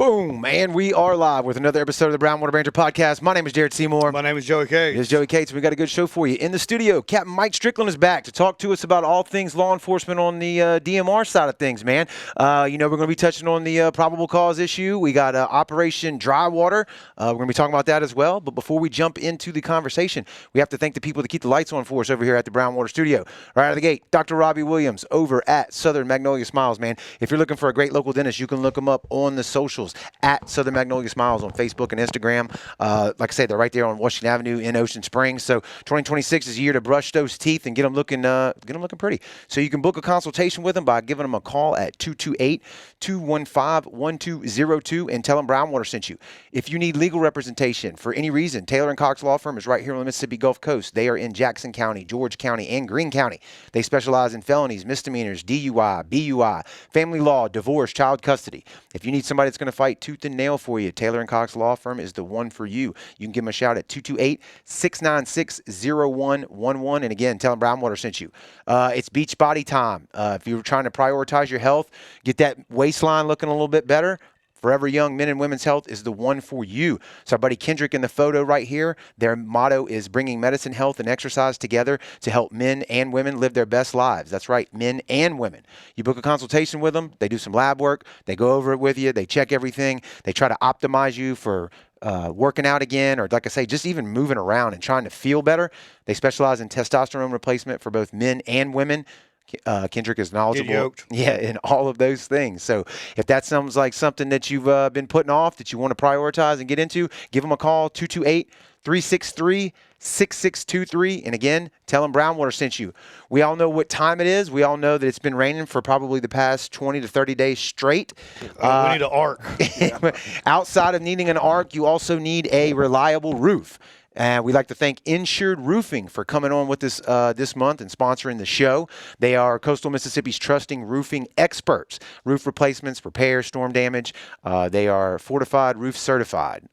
Boom, and we are live with another episode of the Brown Water Ranger podcast. My name is Jared Seymour. My name is Joey Cates. This is Joey Cates. We got a good show for you. In the studio, Captain Mike Strickland is back to talk to us about all things law enforcement on the DMR side of things, man. We're going to be touching on the probable cause issue. We got Operation Dry Water. We're going to be talking about that as well. But before we jump into the conversation, we have to thank the people that keep the lights on for us over here at the Brown Water Studio. Right out of the gate, Dr. Robbie Williams over at Southern Magnolia Smiles, man. If you're looking for a great local dentist, you can look them up on the socials at Southern Magnolia Smiles on Facebook and Instagram. Like I said, they're right there on Washington Avenue in Ocean Springs. So 2026 is a year to brush those teeth and get them looking pretty. So you can book a consultation with them by giving them a call at 228-215-1202 and tell them Brownwater sent you. If you need legal representation for any reason, Taylor and Cox Law Firm is right here on the Mississippi Gulf Coast. They are in Jackson County, George County, and Greene County. They specialize in felonies, misdemeanors, DUI, BUI, family law, divorce, child custody. If you need somebody that's going to fight tooth and nail for you, Taylor and Cox Law Firm is the one for you. You can give them a shout at 228-696-0111. And again, tell them Brownwater sent you. It's beach body time. If you're trying to prioritize your health, get that waistline looking a little bit better, Forever Young Men and Women's Health is the one for you. So our buddy Kendrick in the photo right here, their motto is bringing medicine, health, and exercise together to help men and women live their best lives. That's right, men and women. You book a consultation with them. They do some lab work. They go over it with you. They check everything. They try to optimize you for working out again, or like I say, just even moving around and trying to feel better. They specialize in testosterone replacement for both men and women. Kendrick is knowledgeable in all of those things. So if that sounds like something that you've been putting off that you want to prioritize and get into, give them a call, 228-363-6623. And again, tell them Brownwater sent you. We all know what time it is. We all know that it's been raining for probably the past 20 to 30 days straight. We need an arc. Outside of needing an arc, you also need a reliable roof. And we'd like to thank Insured Roofing for coming on with us this month and sponsoring the show. They are Coastal Mississippi's trusting roofing experts. Roof replacements, repairs, storm damage. They are fortified roof certified.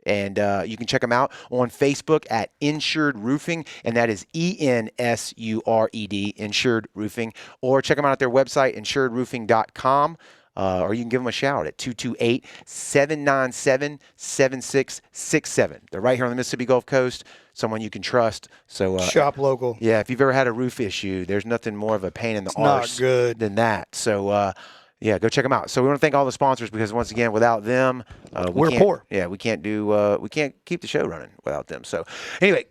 And you can check them out on Facebook at Insured Roofing, and that is ENSURED, Insured Roofing. Or check them out at their website, insuredroofing.com. Or you can give them a shout at 228-797-7667. They're right here on the Mississippi Gulf Coast, someone you can trust. So shop local. Yeah, if you've ever had a roof issue, there's nothing more of a pain in the arse than that. So, yeah, go check them out. So we want to thank all the sponsors because, once again, without them, we're poor. Yeah, we can't keep the show running without them. So, anyway,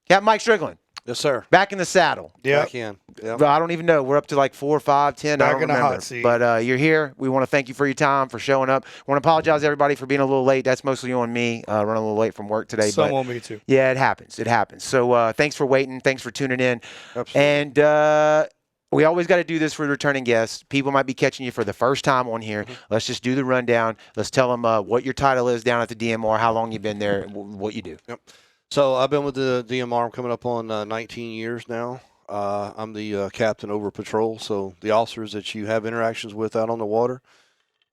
Captain Mike Strickland. Yes, sir. Back in the saddle. Yeah. Back in. Yep. Well, I don't even know. We're up to like 4, 5, 10. Back I don't in the remember. hot seat. But you're here. We want to thank you for your time, for showing up. Want to apologize to everybody for being a little late. That's mostly on me, running a little late from work today. Some on me too. Yeah, it happens. It happens. So thanks for waiting. Thanks for tuning in. Absolutely. And we always got to do this for returning guests. People might be catching you for the first time on here. Mm-hmm. Let's just do the rundown. Let's tell them what your title is down at the DMR, how long you've been there, what you do. Yep. So I've been with the DMR. I'm coming up on 19 years now. I'm the captain over patrol. So the officers that you have interactions with out on the water,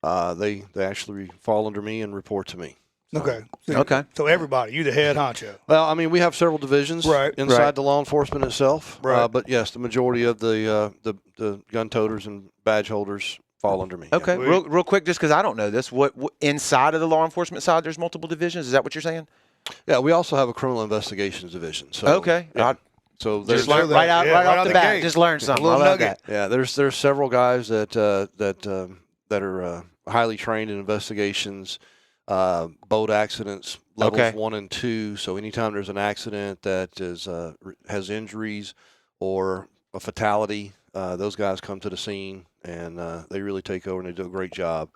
they actually fall under me and report to me. So, Okay. So everybody, you the head honcho. Well, I mean, we have several divisions inside the law enforcement itself. Right. But yes, the majority of the gun toters and badge holders fall under me. Okay. Yeah. Real quick, just because I don't know this, what inside of the law enforcement side, there's multiple divisions. Is that what you're saying? Yeah, we also have a criminal investigations division. So, okay. Yeah. So just learn right off the bat. Just learn something. I love that. Yeah, there's several guys that are highly trained in investigations, boat accidents, levels 1 and 2. So anytime there's an accident that has injuries or a fatality, those guys come to the scene and they really take over and they do a great job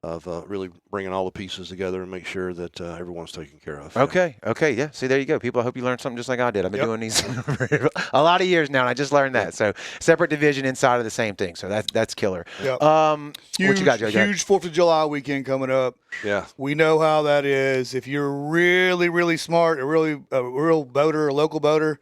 of really bringing all the pieces together and make sure that everyone's taken care of. Okay. Yeah. See, there you go. People, I hope you learned something just like I did. I've been doing these for a lot of years now, and I just learned that. So separate division inside of the same thing. So that's killer. Yep. What you got, Joe? Huge 4th of July weekend coming up. Yeah. We know how that is. If you're really, really smart, a real boater, a local boater,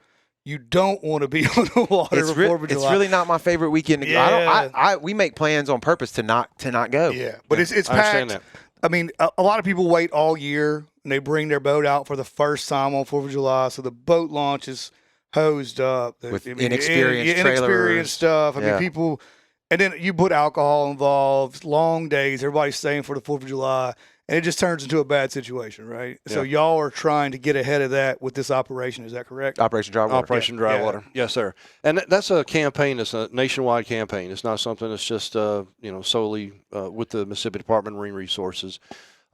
you don't want to be on the water before 4th of July. It's really not my favorite weekend to go. Yeah. We make plans on purpose to not go. Yeah, but it's I packed. understand that. I mean, a lot of people wait all year and they bring their boat out for the first time on 4th of July. So the boat launch is hosed up with inexperienced stuff. I mean, people, and then you put alcohol involved, long days. Everybody's staying for the 4th of July, and it just turns into a bad situation, right? Yeah. So y'all are trying to get ahead of that with this operation. Is that correct? Operation Dry Water. Operation Dry Water. Yes, sir. And that's a campaign. It's a nationwide campaign. It's not something that's just solely with the Mississippi Department of Marine Resources.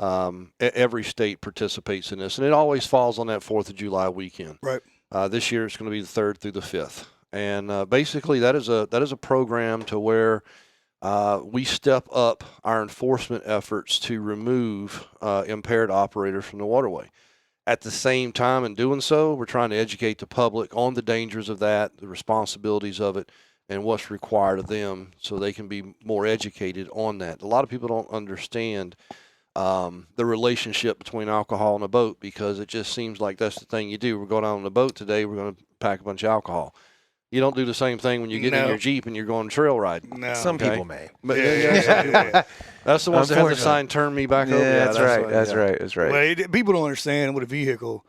Every state participates in this, and it always falls on that 4th of July weekend. Right. This year it's going to be the 3rd through the 5th, and basically that is a program to where we step up our enforcement efforts to remove impaired operators from the waterway. At the same time, in doing so, we're trying to educate the public on the dangers of that, the responsibilities of it, and what's required of them, so they can be more educated on that. A lot of people don't understand the relationship between alcohol and a boat, because it just seems like that's the thing you do. We're going out on a boat today, we're going to pack a bunch of alcohol. You don't do the same thing when you get in your Jeep and you're going trail riding. No. Some people may. But that's the ones that have the sign, turn me back over. Yeah, that's right. That's right. Well, people don't understand with a vehicle,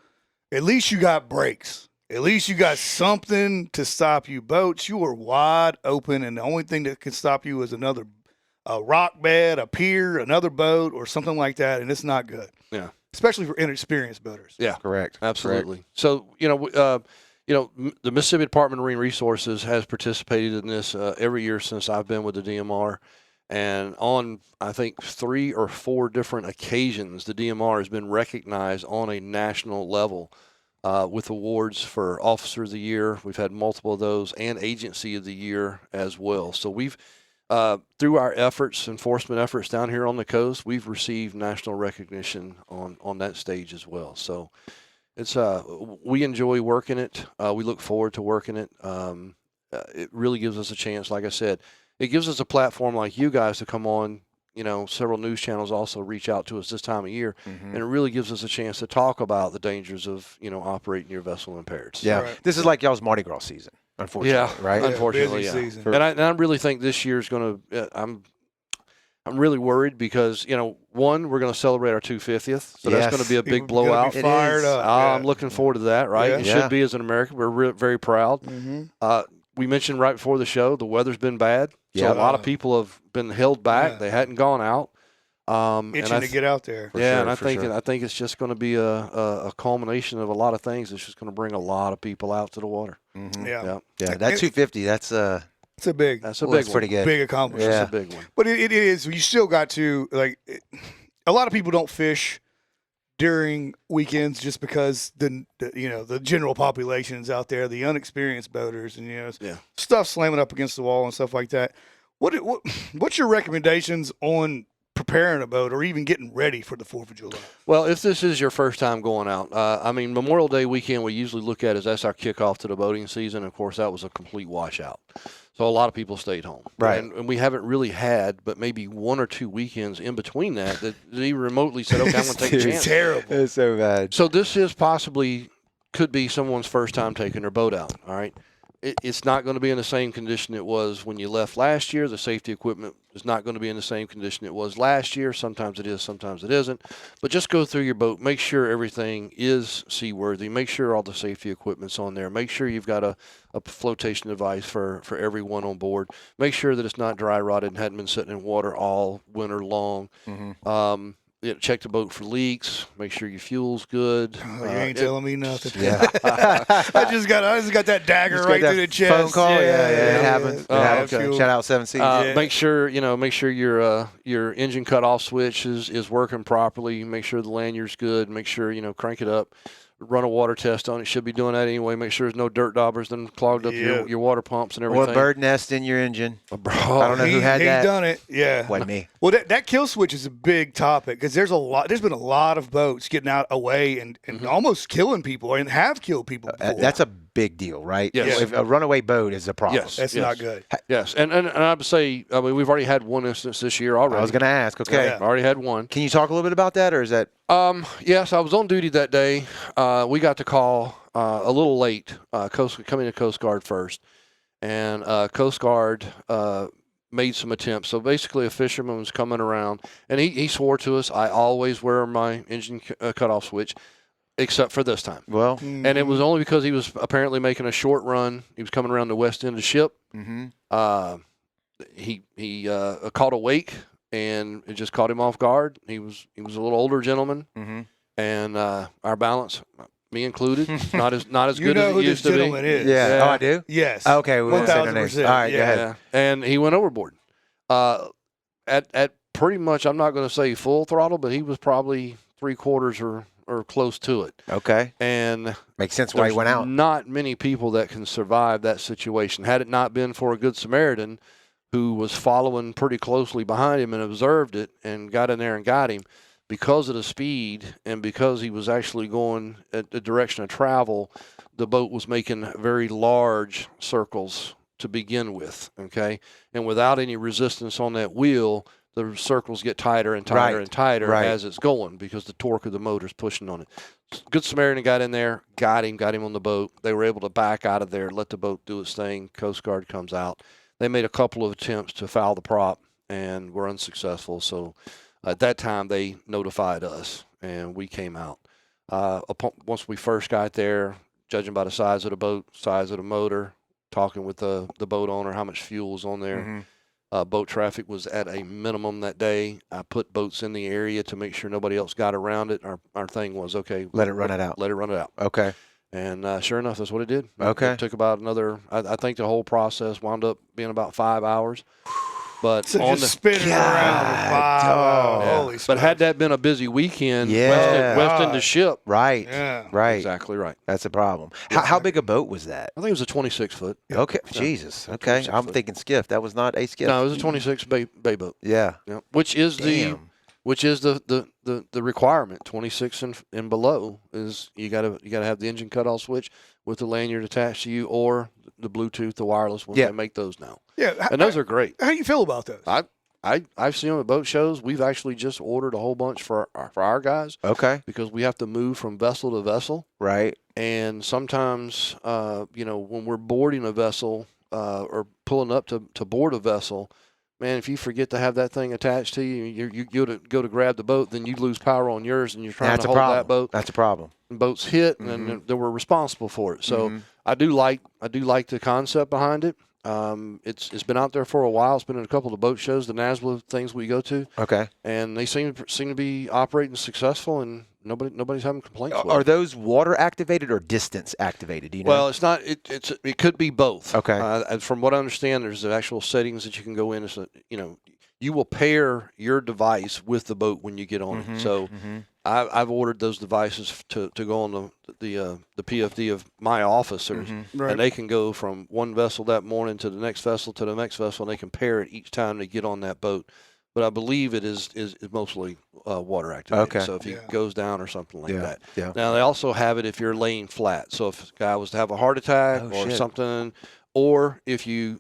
at least you got brakes. At least you got something to stop you. Boats, you are wide open, and the only thing that can stop you is another rock bed, a pier, another boat, or something like that, and it's not good. Yeah. Especially for inexperienced boaters. Yeah. Correct. Absolutely. Correct. So, the Mississippi Department of Marine Resources has participated in this every year since I've been with the DMR. And on, I think, 3 or 4 different occasions, the DMR has been recognized on a national level with awards for Officer of the Year. We've had multiple of those, and Agency of the Year as well. So we've, through our efforts, enforcement efforts down here on the coast, we've received national recognition on that stage as well. So it's we enjoy working it. We look forward to working it. It really gives us a chance, like I said. It gives us a platform like you guys to come on. Several news channels also reach out to us this time of year, and it really gives us a chance to talk about the dangers of, operating your vessel impaired. So, yeah, this is like y'all's Mardi Gras season, unfortunately, right? Unfortunately, busy yeah. season. And I really think this year's going to. I'm really worried because one, we're going to celebrate our 250th, so that's going to be a big People blowout. be fired up. I'm looking forward to that. Right, Yeah. it should be as an American. We're very proud. We mentioned right before the show, the weather's been bad. So a lot of people have been held back. Yeah. They hadn't gone out. Itching to get out there. And I think it's just going to be a culmination of a lot of things. It's just going to bring a lot of people out to the water. Yeah. That 250. That's It's a big. That's a big one. pretty good. Big accomplishment. Yeah. That's a big one. But it is. You still got to a lot of people don't fish during weekends just because the general population's out there, the unexperienced boaters, and stuff slamming up against the wall and stuff like that. What's your recommendations on preparing a boat or even getting ready for the 4th of July? Well, if this is your first time going out, Memorial Day weekend we usually look at that's our kickoff to the boating season. Of course, that was a complete washout. So a lot of people stayed home. Right. And we haven't really had but maybe 1 or 2 weekends in between that even remotely said, okay, I'm going to take a chance. It's terrible. It's so bad. So this could be someone's first time taking their boat out, all right? It's not going to be in the same condition it was when you left last year. The safety equipment is not going to be in the same condition it was last year. Sometimes it is, sometimes it isn't. But just go through your boat. Make sure everything is seaworthy. Make sure all the safety equipment's on there. Make sure you've got a flotation device for everyone on board. Make sure that it's not dry rotted and hadn't been sitting in water all winter long. Check the boat for leaks. Make sure your fuel's good. You ain't telling me nothing. Yeah. I just got that dagger right through the chest. Phone call. Yeah, it happens. Okay. Shout out 7 Seas. Make sure your engine cutoff switch is working properly. Make sure the lanyard's good. Make sure crank it up. Run a water test on it. Should be doing that anyway. Make sure there's no dirt daubers then clogged up your water pumps and everything. Or a bird nest in your engine. I don't know who had that. He's done it. Yeah. Wasn't me. Well, that kill switch is a big topic because there's been a lot of boats getting out away and almost killing people and have killed people before. That's a big deal, right? Yes. If a runaway boat is a problem. Yes. That's not good. Yes, and I would say, we've already had one instance this year already. I was going to ask. Okay. Yeah. Already had one. Can you talk a little bit about that, or is that? Yes, I was on duty that day. We got the call a little late, coming to Coast Guard first. And Coast Guard made some attempts. So basically a fisherman was coming around, and he swore to us, I always wear my engine cutoff switch, except for this time. Well. And it was only because he was apparently making a short run. He was coming around the west end of the ship. He caught a wake and it just caught him off guard. He was a little older gentleman, Mm-hmm. and our balance, me included, not as good as it used to be. Gentleman is. Yeah. Yeah. Oh, I do? Yes. Okay. We won't say no names. 1000%. All right, yeah. go ahead. Yeah, and he went overboard. At pretty much, I'm not going to say full throttle, but he was probably 3/4 or close to it. Okay. And Makes sense why he there's went out. not many people that can survive that situation. Had it not been for a good Samaritan who was following pretty closely behind him and observed it and got in there and got him, because of the speed and because he was actually going at the direction of travel, the boat was making very large circles to begin with, okay? And without any resistance on that wheel, the circles get tighter and tighter Right. and tighter Right. as it's going because the torque of the motor is pushing on it. Good Samaritan got in there, got him on the boat. They were able to back out of there, let the boat do its thing. Coast Guard comes out. They made a couple of attempts to foul the prop and were unsuccessful. So at that time, they notified us, and we came out. Once we first got there, judging by the size of the boat, size of the motor, talking with the boat owner, how much fuel was on there. Mm-hmm. Boat traffic was at a minimum that day. I put boats in the area to make sure nobody else got around it. Our thing was, okay, Let it run it out. Let it run it out. Okay. And sure enough, that's what it did. Okay. It took about another, I think the whole process wound up being about 5 hours. But So on just spinning around for 5 dog. hours. yeah. Holy But smokes. had that been a busy weekend, Yeah. West End to ship. Right. Yeah. Right. Exactly right. That's a problem. How big a boat was that? I think it was a 26-foot. Okay. Jesus. Okay. 26 I'm foot. thinking skiff. That was not a skiff. No, it was a 26 bay boat. Yeah. Yeah. Which is Damn. the requirement. 26 and below is you gotta have the engine cutoff switch with the lanyard attached to you, or the Bluetooth, the wireless one. Yeah. They make those now, Yeah. and those are great. How do you feel about those? I've seen them at boat shows. We've actually just ordered a whole bunch for our guys Okay. because we have to move from vessel to vessel, Right. and sometimes when we're boarding a vessel or pulling up to board a vessel. Man, if you forget to have that thing attached to you, you go to grab the boat, then you lose power on yours, and you're trying That's to a hold problem. that boat. That's a problem. And boats hit, and then we're responsible for it. So Mhm. I do like the concept behind it. It's been out there for a while. It's been in a couple of boat shows, the NASBLA things we go to, Okay. and they seem to be operating successful, and nobody's having complaints. with Are it. those water activated or distance activated? Do you know? Well, it's not. It could be both. Okay. And from what I understand, there's the actual settings that you can go in. It's you will pair your device with the boat when you get on it. So I've ordered those devices to go on the PFD of my officers, Right. and they can go from one vessel that morning to the next vessel to the next vessel, and they can pair it each time they get on that boat. But I believe it is mostly water activated. Okay. So if he Yeah. goes down or something like Yeah. that. Yeah. Now they also have it if you're laying flat. So if a guy was to have a heart attack Oh, or shit. something, or if you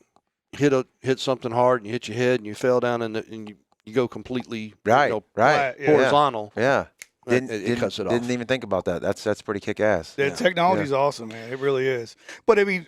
hit something hard and you hit your head and you fell down and you go completely Right. you know, Right. Yeah. horizontal. Yeah. It cuts it off. Didn't even think about that. That's pretty kick ass. The technology's awesome, man. It really is. But I mean,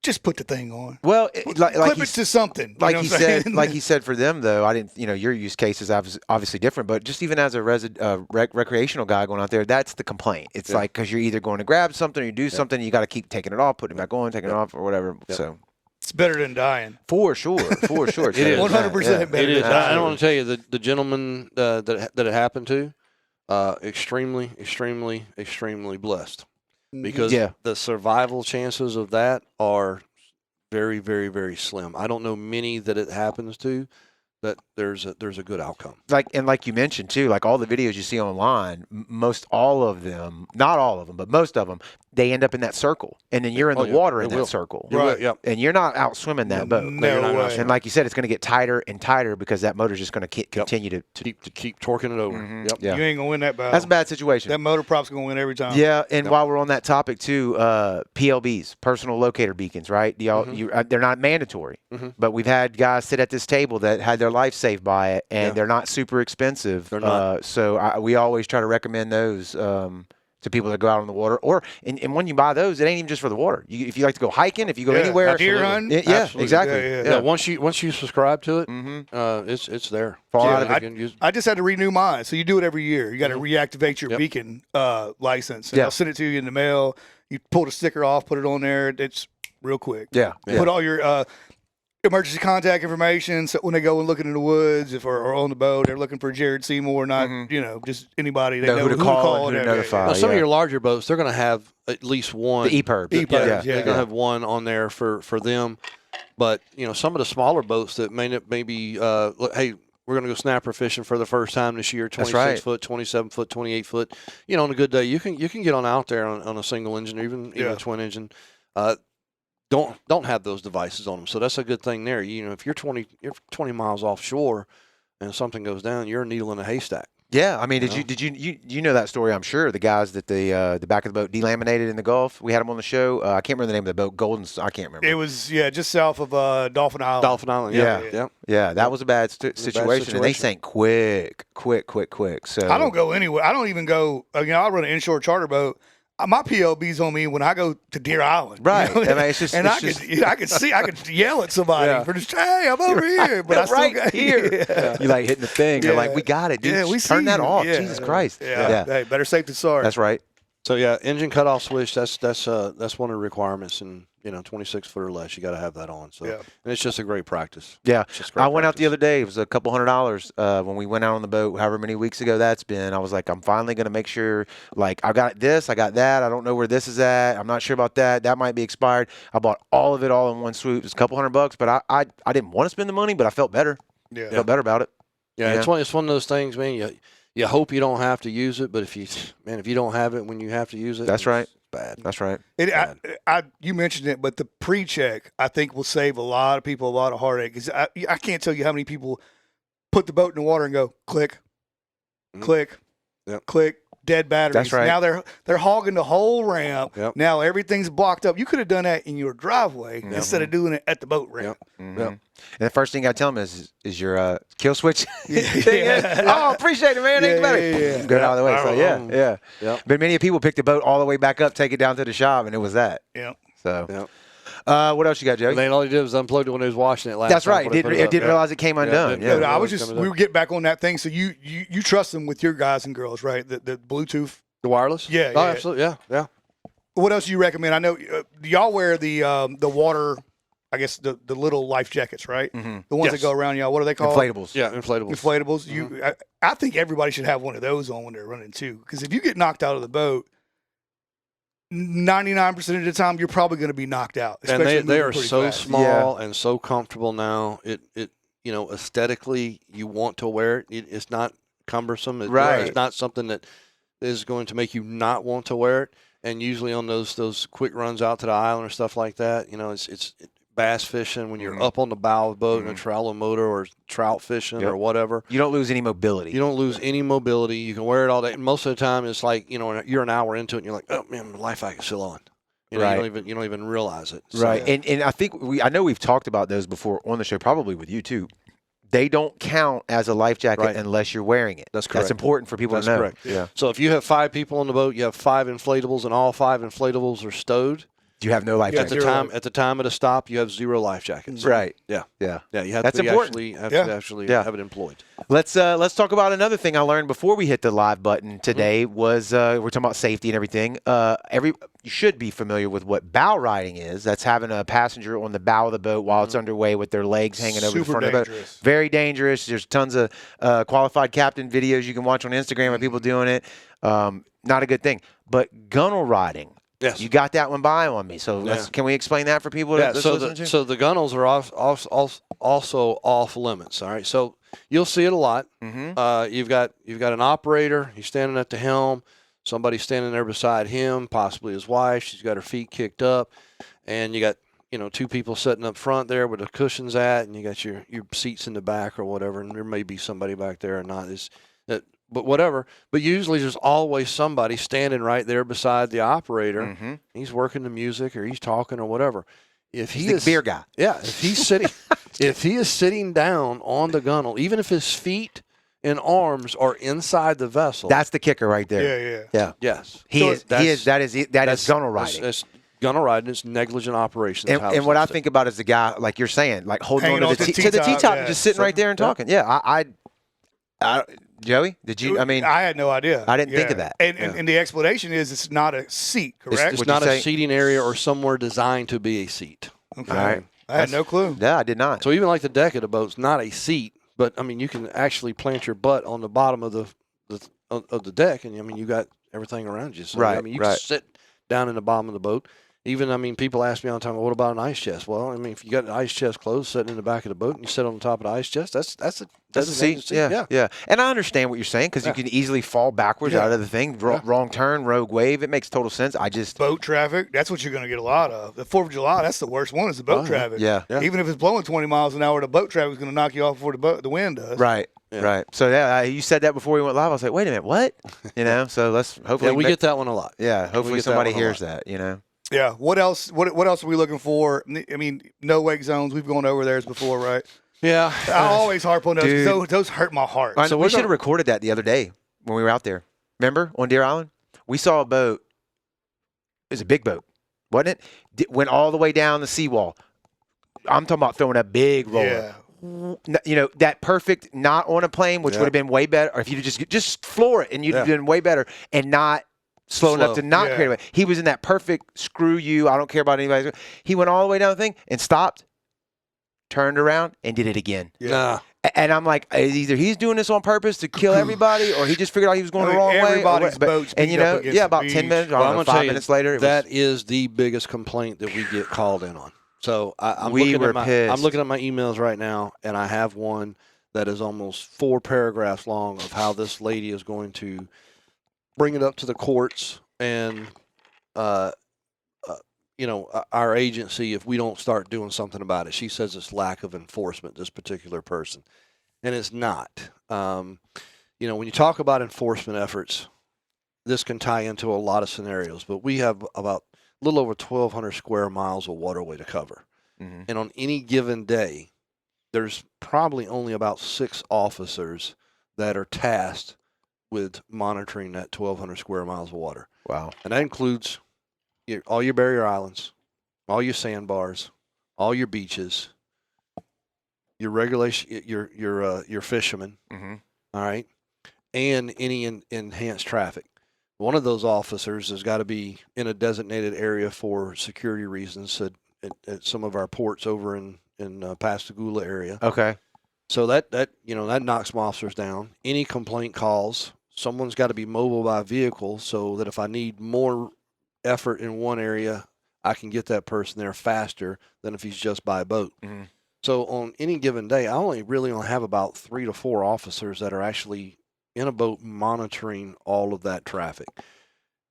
just put the thing on. Well, like Clip he it to something. You like know he what I'm said, saying? like he said for them though, I didn't. Your use case is obviously different, but just even as a recreational guy going out there, that's the complaint. It's like because you're either going to grab something or you do something, you got to keep taking it off, putting it back on, taking it off, or whatever. So It's better than dying. for sure, it's It is. 100% better It is. than I dying. don't want to tell you the gentleman that it happened to, extremely blessed, because Yeah. the survival chances of that are very, very, very slim. I don't know many that it happens to that there's a good outcome. like you mentioned too, like all the videos you see online, most all of them, not all of them, but most of them, they end up in that circle, and then you're in Oh, the yeah, water in it that will. circle, You will, Right. Yep. and you're not out swimming that boat. No you're not way. And like you said, it's going to get tighter and tighter because that motor's just going to continue to Keep torquing it over. Mhm. Yep. Yeah. You ain't going to win that battle. That's a bad situation. That motor prop's going to win every time. Yeah, and while we're on that topic too, PLBs, personal locator beacons, right? They're not mandatory, but we've had guys sit at this table that had their life saved by it, and Yeah. they're not super expensive. They're not. So we always try to recommend those to people that go out on the water. And when you buy those, it ain't even just for the water. If you like to go hiking, if you go Yeah, anywhere, deer hunt. Yeah, Absolutely. exactly. Yeah, Yeah. Once you subscribe to it, Mm-hmm. it's there. Fall Yeah, out of You it. can use- I just had to renew mine. So you do it every year. You got to reactivate your Yep. beacon license. And Yeah. I'll send it to you in the mail. You pull the sticker off, put it on there. It's real quick. Yeah. Put all your emergency contact information. So when they go and looking in the woods, or on the boat, they're looking for Jared Seymour, not just anybody. They know who to call and who to and notify. Now, some of your larger boats, they're going to have at least one. The EPIRB. EPIRBs, They're going to have one on there for them. But some of the smaller boats that may be, hey, we're going to go snapper fishing for the first time this year. 26 foot, 27 foot, 28 foot. On a good day, you can get on out there on a single engine, even a twin engine. Don't have those devices on them. So that's a good thing there. If you're 20 miles offshore and something goes down, you're a needle in a haystack. Yeah, I mean, did you know that story? I'm sure the guys that the back of the boat delaminated in the Gulf. We had them on the show. I can't remember the name of the boat. I can't remember. It was just south of Dolphin Island. Dolphin Island. Yeah. That was a bad situation, and they sank quick. So I don't go anywhere. I don't even go. I run an inshore charter boat. My PLB's on me when I go to Deer Island. Right. I mean, it's just, and I could yell at somebody for just, hey, I'm over here. But I still right got here. Yeah. You like hitting the thing. You're like, we got it, dude. Yeah, we Just turn see that you. off. Yeah. Jesus Christ. Yeah. Hey, better safe than sorry. That's right. So engine cutoff switch. That's one of the requirements, and 26 foot or less, you got to have that on. So and it's just a great practice. Yeah, I went out the other day. It was a couple $100 when we went out on the boat. However many weeks ago that's been. I was like, I'm finally going to make sure. Like, I got this, I got that. I don't know where this is at. I'm not sure about that. That might be expired. I bought all of it all in one swoop. It's a couple $100, but I didn't want to spend the money, but I felt better. Yeah, felt better about it. Yeah, it's one of those things, man. You hope you don't have to use it, but if you don't have it when you have to use it, that's right. It's bad. That's right. You mentioned it, but the pre-check, I think, will save a lot of people a lot of heartache. Because I can't tell you how many people put the boat in the water and go click, click, click, dead batteries. That's right. Now they're hogging the whole ramp. Yep. Now everything's blocked up. You could have done that in your driveway instead of doing it at the boat ramp. Yep. And the first thing I tell them is your kill switch thing. Oh, appreciate it, man. Thanks, buddy. Go out of the way. So yeah. But many people pick the boat all the way back up, take it down to the shop, and it was that. Yeah. So. What else you got, Joey? And then all he did was unplug it when he was washing it last. That's right. time. Didn't realize it came undone. Yeah. I was we would get back on that thing. So you trust them with your guys and girls, right? The Bluetooth. The wireless? Yeah. Oh, absolutely. Yeah. What else do you recommend? I know y'all wear the water, I guess the little life jackets, right? Mm-hmm. The ones that go around y'all. What are they called? Inflatables. Yeah, inflatables. Inflatables. Mm-hmm. I think everybody should have one of those on when they're running too. Because if you get knocked out of the boat, 99% of the time you're probably going to be knocked out. And they are so fast. small and so comfortable now. It aesthetically you want to wear it. It's not cumbersome. It's not something that is going to make you not want to wear it. And usually on those quick runs out to the island or stuff like that, it's bass fishing when you're up on the bow of the boat in a trolling motor or trout fishing or whatever. You don't lose any mobility. You don't lose any mobility. You can wear it all day. And most of the time it's like, you're an hour into it and you're like, oh man, the life jacket is still on. You don't even realize it. So, right. And I think I know we've talked about those before on the show, probably with you too. They don't count as a life jacket unless you're wearing it. That's correct. That's important for people to know. Correct. Yeah. So if you have 5 people on the boat, you have 5 inflatables, and all 5 inflatables are stowed. You have no life jacket. At the time of the stop, you have 0 life jackets. Right. Yeah. You have That's to important. actually have it employed. Let's talk about another thing I learned before we hit the live button today. Was we're talking about safety and everything. You should be familiar with what bow riding is. That's having a passenger on the bow of the boat while it's underway with their legs hanging over the front of the boat. Very dangerous. There's tons of qualified captain videos you can watch on Instagram of people doing it. Not a good thing. But gunnel riding. Yes. You got that one by on me. So can we explain that for people to listen to? So the gunnels are also off limits. All right. So you'll see it a lot. Mm-hmm. You've got an operator. He's standing at the helm. Somebody's standing there beside him, possibly his wife. She's got her feet kicked up, and you got 2 people sitting up front there where the cushion's at, and you got your seats in the back or whatever. And there may be somebody back there or not. But whatever. But usually there's always somebody standing right there beside the operator. Mm-hmm. He's working the music or he's talking or whatever. If he's the beer guy. Yeah. If he's sitting, if he is sitting down on the gunnel, even if his feet and arms are inside the vessel, that's the kicker right there. Yeah. Yes. That is gunnel riding. That's gunnel riding. It's negligent operations. And what I think about is the guy, like you're saying, like holding on to the T-top and just sitting right there and talking. Yeah. Joey, did you? I had no idea. I didn't think of that. And the explanation is it's not a seat, correct? It's not a seating area or somewhere designed to be a seat. Okay. I had no clue. Yeah, I did not. So even like the deck of the boat's not a seat, but I mean you can actually plant your butt on the bottom of the deck, and I mean you got everything around you. So I mean you can sit down in the bottom of the boat. Even, I mean, people ask me all the time, well, what about an ice chest? Well, I mean, if you got an ice chest closed sitting in the back of the boat and you sit on the top of the ice chest, that's a seat. Yeah. And I understand what you're saying because you can easily fall backwards out of the thing. Wrong turn, rogue wave. It makes total sense. Boat traffic, that's what you're going to get a lot of. The 4th of July, that's the worst one is the boat traffic. Yeah. Even if it's blowing 20 miles an hour, the boat traffic is going to knock you off before the wind does. Right. Yeah. Right. So, you said that before we went live. I was like, wait a minute, what? So let's hopefully. Yeah, we get that one a lot. Yeah, hopefully somebody hears that, Yeah. What else? What else are we looking for? I mean, no wake zones. We've gone over theirs before, right? Yeah. I always harp on those because those hurt my heart. So we should have recorded that the other day when we were out there. Remember on Deer Island? We saw a boat. It was a big boat, wasn't it? Went all the way down the seawall. I'm talking about throwing a big roller. Yeah. That perfect not on a plane, which would have been way better. Or if you just floor it and you'd have been way better and not slow enough to not create a wave. He was in that perfect screw you. I don't care about anybody. He went all the way down the thing and stopped, turned around, and did it again. Yeah. And I'm like, either he's doing this on purpose to kill everybody, or he just figured out he was going the wrong way. Everybody's boats. And about 10 minutes, well, 5 minutes later, that is the biggest complaint that we get called in on. So I'm looking at my emails right now, and I have one that is almost 4 paragraphs long of how this lady is going to bring it up to the courts and, our agency if we don't start doing something about it. She says it's lack of enforcement, this particular person. And it's not. When you talk about enforcement efforts, this can tie into a lot of scenarios, but we have about a little over 1,200 square miles of waterway to cover. Mm-hmm. And on any given day, there's probably only about 6 officers that are tasked with monitoring that 1,200 square miles of water. Wow. And that includes all your barrier islands, all your sandbars, all your beaches, your regulation, your fishermen, all right, and any enhanced traffic. One of those officers has got to be in a designated area for security reasons at some of our ports over in Pascagoula area. Okay. So that knocks my officers down. Any complaint calls, someone's got to be mobile by vehicle so that if I need more effort in one area, I can get that person there faster than if he's just by boat. Mm-hmm. So on any given day, I only have about 3 to 4 officers that are actually in a boat monitoring all of that traffic.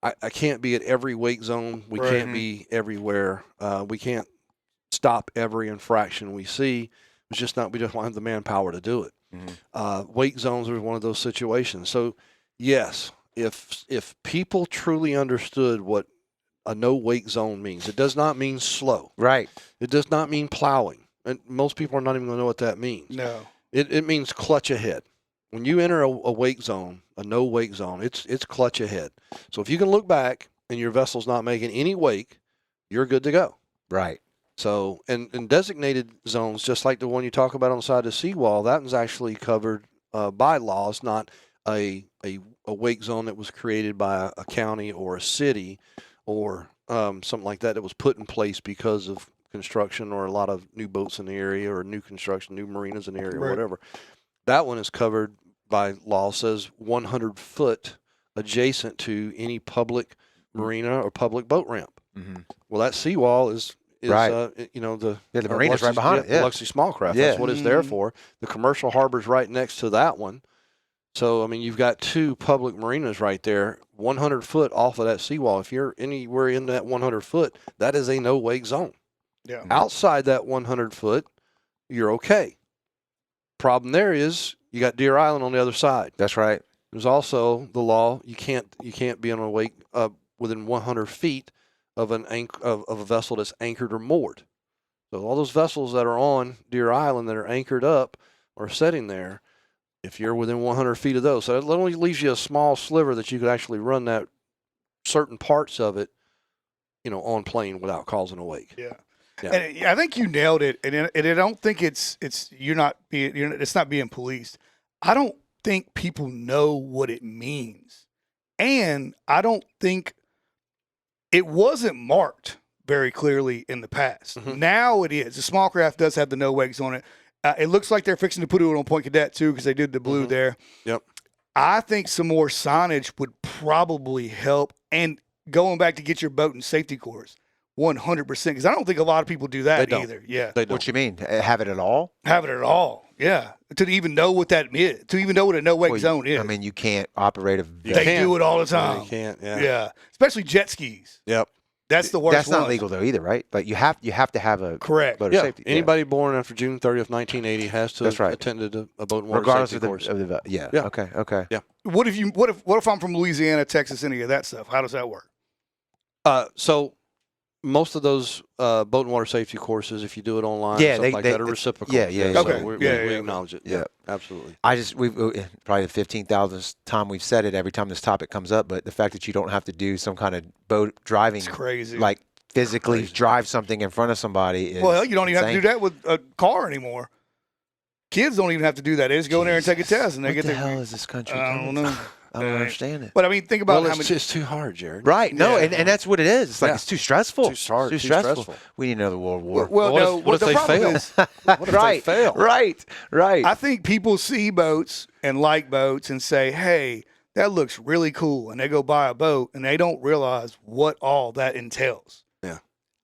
I can't be at every wake zone. We can't be everywhere. We can't stop every infraction we see. We just don't have the manpower to do it. Mm-hmm. Wake zones are one of those situations. So yes, if people truly understood what a no wake zone means, it does not mean slow. Right. It does not mean plowing. And most people are not even going to know what that means. No. It means clutch ahead. When you enter a wake zone, a no wake zone, it's clutch ahead. So if you can look back and your vessel's not making any wake, you're good to go. Right. So, and designated zones, just like the one you talk about on the side of the seawall, that was actually covered by law. It's not a wake zone that was created by a county or a city or something like that was put in place because of construction or a lot of new boats in the area or new construction, new marinas in the area or whatever. That one is covered by law, says 100 foot adjacent to any public marina or public boat ramp. Mm-hmm. Well, that seawall is right. The marina's right behind it. Yeah. The Biloxi Small Craft. Yeah. That's what it's there for. The commercial harbor's right next to that one. So, I mean, you've got 2 public marinas right there, 100 foot off of that seawall. If you're anywhere in that 100 foot, that is a no wake zone. Yeah. Outside that 100 foot, you're okay. Problem there is you got Deer Island on the other side. That's right. There's also the law. You can't be on a wake within 100 feet of a vessel that's anchored or moored. So all those vessels that are on Deer Island that are anchored up or sitting there, if you're within 100 feet of those, so it only leaves you a small sliver that you could actually run that certain parts of it, on plane without causing a wake. Yeah. Yeah. And I think you nailed it, and I don't think it's not being policed. I don't think people know what it means, and I don't think it wasn't marked very clearly in the past. Mhm. Now it is. The small craft does have the no wakes on it. It looks like they're fixing to put it on Point Cadet too because they did the blue there. Yep. I think some more signage would probably help. And going back to get your boat in safety course, 100%. Because I don't think a lot of people do that They don't. either. Yeah. They don't. What you mean? Have it at all? Have it at all. Yeah. To even know what that is. To even know what a no wake Well, zone is. I mean, you can't operate a. You they can't. do it all the No, time. you can't. Yeah. Yeah. Especially jet skis. Yep. That's the worst That's not ones. legal though either, right? But you have to have a Correct. boater Yeah. safety. Anybody born after June 30th, 1980 has to That's have right. attended a boat and water regardless safety of course. the yeah. Yeah. Okay. Okay. What if I'm from Louisiana, Texas, any of that stuff? How does that work? So most of those boat and water safety courses, if you do it online, Yeah, stuff like that, are reciprocal. yeah, yeah, So Okay. we Yeah, yeah. acknowledge it. Yeah. Absolutely. We've probably the 15,000th time we've said it every time this topic comes up, but the fact that you don't have to do some kind of boat driving, It's crazy. like physically Crazy. drive something in front of somebody. Is Well, you don't even have to insane. do that with a car anymore. Kids don't even have to do that. They just go in there and take a Jesus. test, and they What get the their. hell is this country? I don't coming know. to? I don't understand it. But I mean, think about Well, how it's many. just too hard, Jared. Right? No, Yeah. and that's what it is. It's like Yeah. it's too stressful. Too hard, Too too stressful. stressful. We need another World War. Well, What if- no. what if the they problem fail? is, What if right. they fail? Right. Right. I think people see boats and like boats and say, "Hey, that looks really cool," and they go buy a boat and they don't realize what all that entails.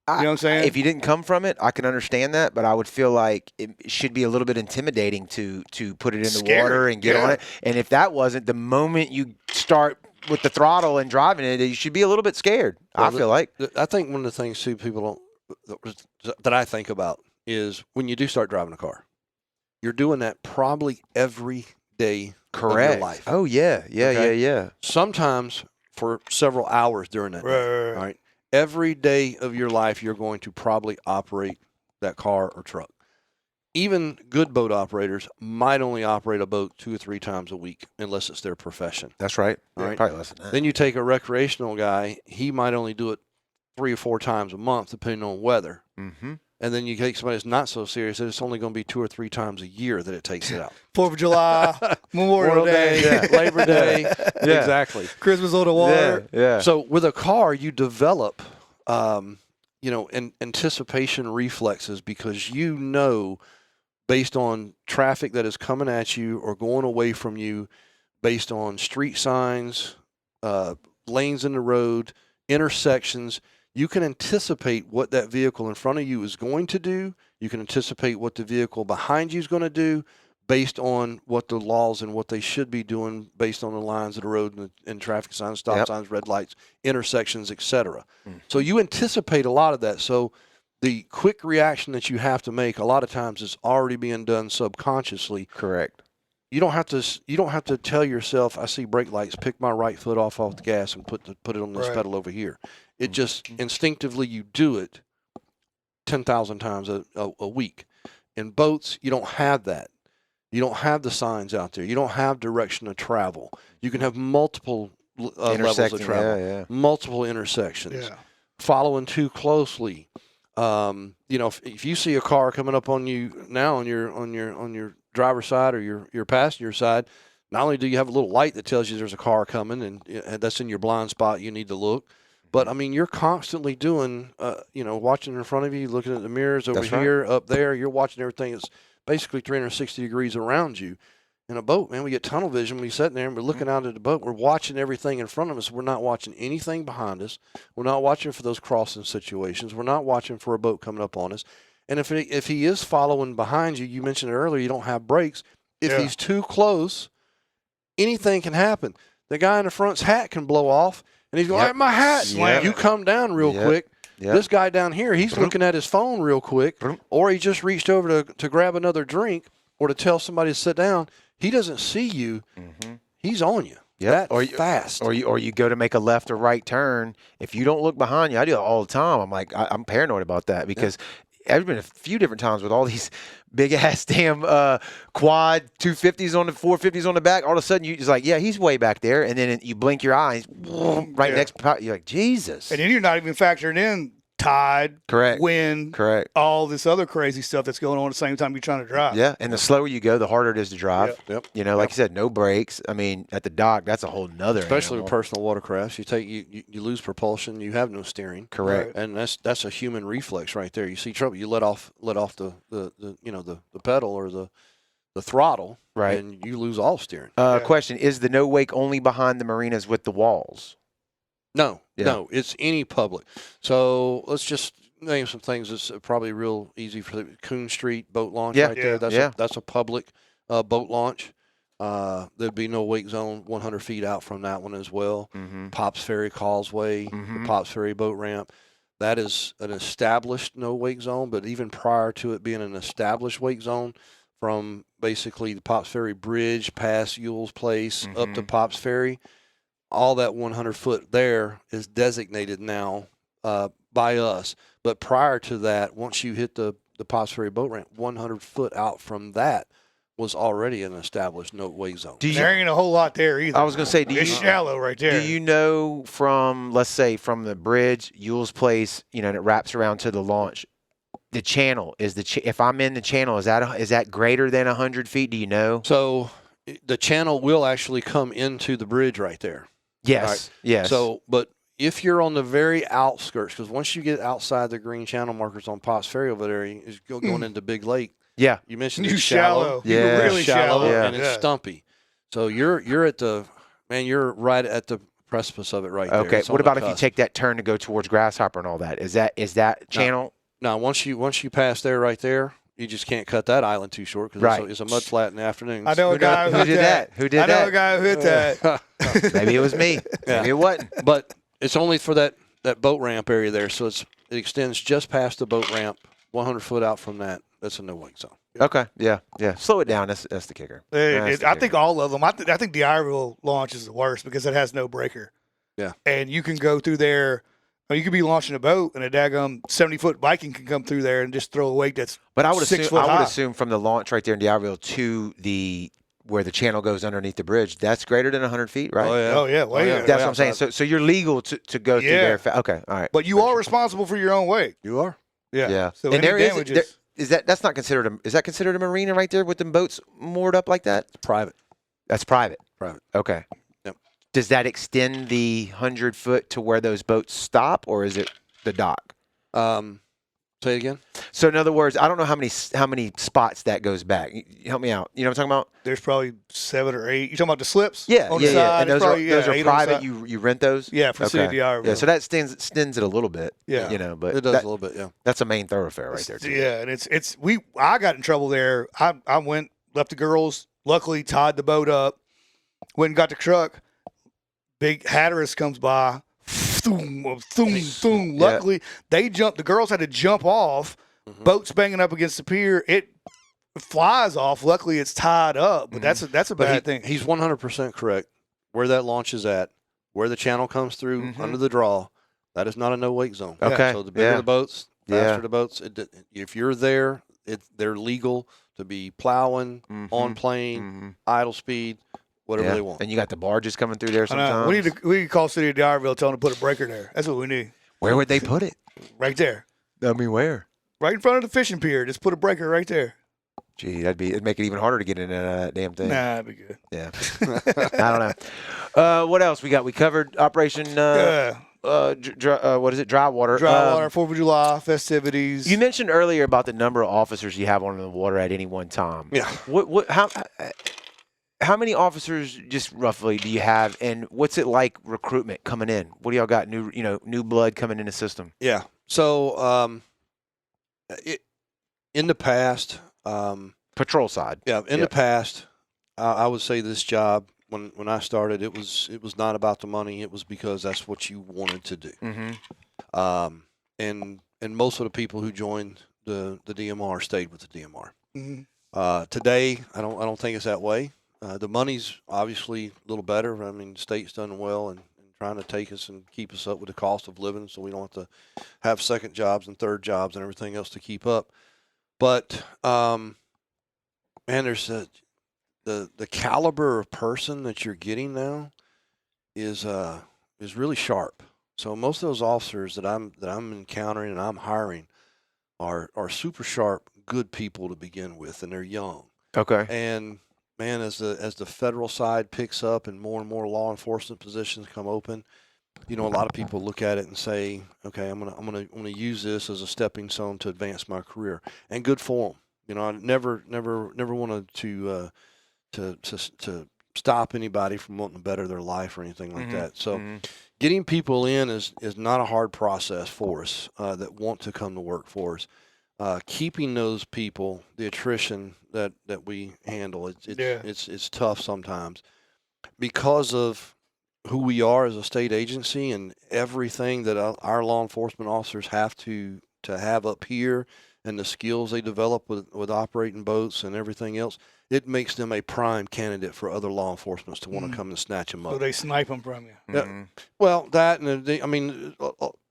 You know what I'm saying? If you didn't come from it, I can understand that, but I would feel like it should be a little bit intimidating to put it in the Scary. water and get on Yeah. it. And if that wasn't, the moment you start with the throttle and driving it, you should be a little bit scared. Well, I feel like. I think one of the things too people that I think about is when you do start driving a car, you're doing that probably every day of Correct. your life. Oh yeah, yeah, Okay? yeah. Sometimes for several hours during that day. Right. All right. Every day of your life, you're going to probably operate that car or truck. Even good boat operators might only operate a boat 2 or 3 times a week, unless it's their profession. That's right. All right. Probably less than that. Then you take a recreational guy, he might only do it 3 or 4 times a month, depending on weather. Mm-hmm. And then you take somebody that's not so serious, that it's only going to be 2 or 3 times a year that it takes it out. 4th of July, Memorial Day, Yeah. Labor Day. Yeah. Exactly. Christmas on the water. Yeah. So with a car, you develop, anticipation reflexes because you know, based on traffic that is coming at you or going away from you, based on street signs, lanes in the road, intersections, you can anticipate what that vehicle in front of you is going to do. You can anticipate what the vehicle behind you is going to do based on what the laws and what they should be doing based on the lines of the road and traffic signs, stop Yep. signs, red lights, intersections, etc. Mhm. So you anticipate a lot of that. So the quick reaction that you have to make a lot of times is already being done subconsciously. Correct. You don't have to tell yourself, I see brake lights, pick my right foot off the gas and put it on this Right. pedal over here. It just instinctively you do it 10,000 times a week. In boats, you don't have that. You don't have the signs out there. You don't have direction of travel. You can have multiple levels of Intersecting, travel, yeah. multiple intersections. Yeah. Following too closely. If you see a car coming up on you now on your driver's side or your passenger side, not only do you have a little light that tells you there's a car coming and that's in your blind spot, you need to look. But I mean, you're constantly doing, watching in front of you, looking at the mirrors over That's right. here, up there. You're watching everything that's basically 360 degrees around you. In a boat, man, we get tunnel vision. We sit there and we're looking out at the boat. We're watching everything in front of us. We're not watching anything behind us. We're not watching for those crossing situations. We're not watching for a boat coming up on us. And if he is following behind you, you mentioned it earlier, you don't have brakes. If Yeah. he's too close, anything can happen. The guy in the front's hat can blow off, and he's going, Yep. "Hey, my hat!" Yep. You come down real Yep. quick. Yep. This guy down here, he's looking at his phone real quick, or he just reached over to grab another drink or to tell somebody to sit down. He doesn't see you. Mm-hmm. He's on you. Yep. That fast. Or you go to make a left or right turn. If you don't look behind you, I do it all the time. I'm like, I'm paranoid about that because there's been a few different times with all these big ass damn quad 250s on the 450s on the back. All of a sudden, you just like, yeah, he's way back there, and then you blink your eyes, right Yeah. next. You're like, Jesus. And then you're not even factoring in tide, Correct. wind, Correct. all this other crazy stuff that's going on at the same time you're trying to drive. Yeah, and the slower you go, the harder it is to drive. Yep. You know, like you said, no brakes. I mean, at the dock, that's a whole nother Especially animal. with personal watercrafts, you lose propulsion, you have no steering. Correct. And that's a human reflex right there. You see trouble, you let off the pedal or the throttle, Right. and you lose all steering. Question: is the no wake only behind the marinas with the walls? No, Yeah. no, it's any public. So let's just name some things that's probably real easy for the Coon Street boat launch Yeah. right there. Yeah. That's a public boat launch. There'd be no wake zone 100 feet out from that one as well. Mm-hmm. Pops Ferry Causeway, Mhm. the Pops Ferry boat ramp. That is an established no wake zone, but even prior to it being an established wake zone, from basically the Pops Ferry Bridge past Ewell's Place up to Pops Ferry, all that 100 foot there is designated now by us. But prior to that, once you hit the Pops Ferry boat ramp, 100 foot out from that was already an established no wake zone. There ain't a whole lot there either. I was going to say, it's shallow right there. Do you know from, let's say, from the bridge, Ewell's Place, you know, and it wraps around to the launch, the channel is if I'm in the channel, is that greater than 100 feet? Do you know? So the channel will actually come into the bridge right there. Yes. Right. Yes. So, but if you're on the very outskirts, because once you get outside the green channel markers on Pops Ferry over there, is going into Big Lake. Yeah. You mentioned You it's shallow. Yeah. You're really shallow. Yeah. And it's stumpy. So you're at you're right at the precipice of it right there. Okay. It's on What the about if you cusp. take that turn to go towards Grasshopper and all that? Is that channel? Now, once you pass there right there, you just can't cut that island too short because Right. it's a mud flat in the afternoon. I know a guy Who did that? Who did I know that? a guy who hit that. Maybe it was me. Yeah. Maybe it wasn't. But it's only for that boat ramp area there, so it extends just past the boat ramp, 100 foot out from that. That's a no wake zone. Okay. Yeah. Yeah. Slow it down. That's the kicker. I think all of them. I think the Iryville launch is the worst because it has no breaker. Yeah. And you can go through there. I mean, you could be launching a boat, and a daggum 70-foot Viking can come through there and just throw a wake that's But I would 6 assume foot high. from the launch right there in D'Iberville to where the channel goes underneath the bridge, that's greater than 100 feet, right? Oh yeah, way yeah. there. That's what I'm saying. So you're legal to go through Yeah. there. Okay. All right. But you are responsible for your own wake. You are. Yeah. Yeah. So and any there is damages. that's not considered is that considered a marina right there with them boats moored up like that? It's private. That's private. Private. Okay. Yep. Does that extend the 100 foot to where those boats stop, or is it the dock? Say it again. So in other words, I don't know how many spots that goes back. You help me out. You know what I'm talking about? There's probably 7 or 8. You talking about the slips? Yeah, On yeah, the yeah. side, And it's probably, those are 8 on the private. side. You rent those? Yeah, for City of D'Iberville. Yeah, so that extends it a little bit. Yeah. You know, but It does a little bit, yeah. that's a main thoroughfare right there too. Yeah, and I got in trouble there. I went, left the girls, luckily tied the boat up, went and got the truck. Big Hatteras comes by. Thoom, thoom, thoom. Yeah. Luckily, the girls had to jump off. Boat's banging up against the pier. It flies off. Luckily, it's tied up, but that's a bad thing. He's 100% correct. Where that launch is at, where the channel comes through under the draw, that is not a no wake zone. Okay. So the bigger Yeah. the boats, faster Yeah. the boats. If you're there, they're legal to be plowing, on plane, idle speed, whatever Yeah. they want. And you got the barges coming through there I know. sometimes. We need to call City of D'Iberville, tell them to put a breaker there. That's what we need. Where would they put it? Right there. I mean, where? Right in front of the fishing pier. Just put a breaker right there. Gee, it'd make it even harder to get in that damn thing. Nah, that'd be good. Yeah. I don't know. What else we got? We covered Operation. What is it? Dry water. Dry water, 4th of July, festivities. You mentioned earlier about the number of officers you have on the water at any one time. Yeah. How many officers just roughly do you have, and what's it like recruitment coming in? What do y'all got new blood coming in the system? Yeah. So in the past, Patrol side. yeah, in the past, I would say this job when I started, it was not about the money. It was because that's what you wanted to do. Mm-hmm. And most of the people who joined the DMR stayed with the DMR. Mhm. Today, I don't think it's that way. The money's obviously a little better. I mean, the state's done well and trying to take us and keep us up with the cost of living, so we don't have to have second jobs and third jobs and everything else to keep up. But man, there's the caliber of person that you're getting now is really sharp. So most of those officers that I'm encountering and I'm hiring are super sharp, good people to begin with, and they're young. Okay. And man, as the federal side picks up and more law enforcement positions come open, a lot of people look at it and say, okay, I'm gonna use this as a stepping stone to advance my career, and good for them. I never wanted to stop anybody from wanting to better their life or anything like that. So getting people in is not a hard process for us that want to come to work for us. Keeping those people, the attrition that we handle, it's tough sometimes because of who we are as a state agency and everything that our law enforcement officers have to have up here and the skills they develop with operating boats and everything else. It makes them a prime candidate for other law enforcement to want to come and snatch them up. So they snipe them from you. Yeah. Well, that and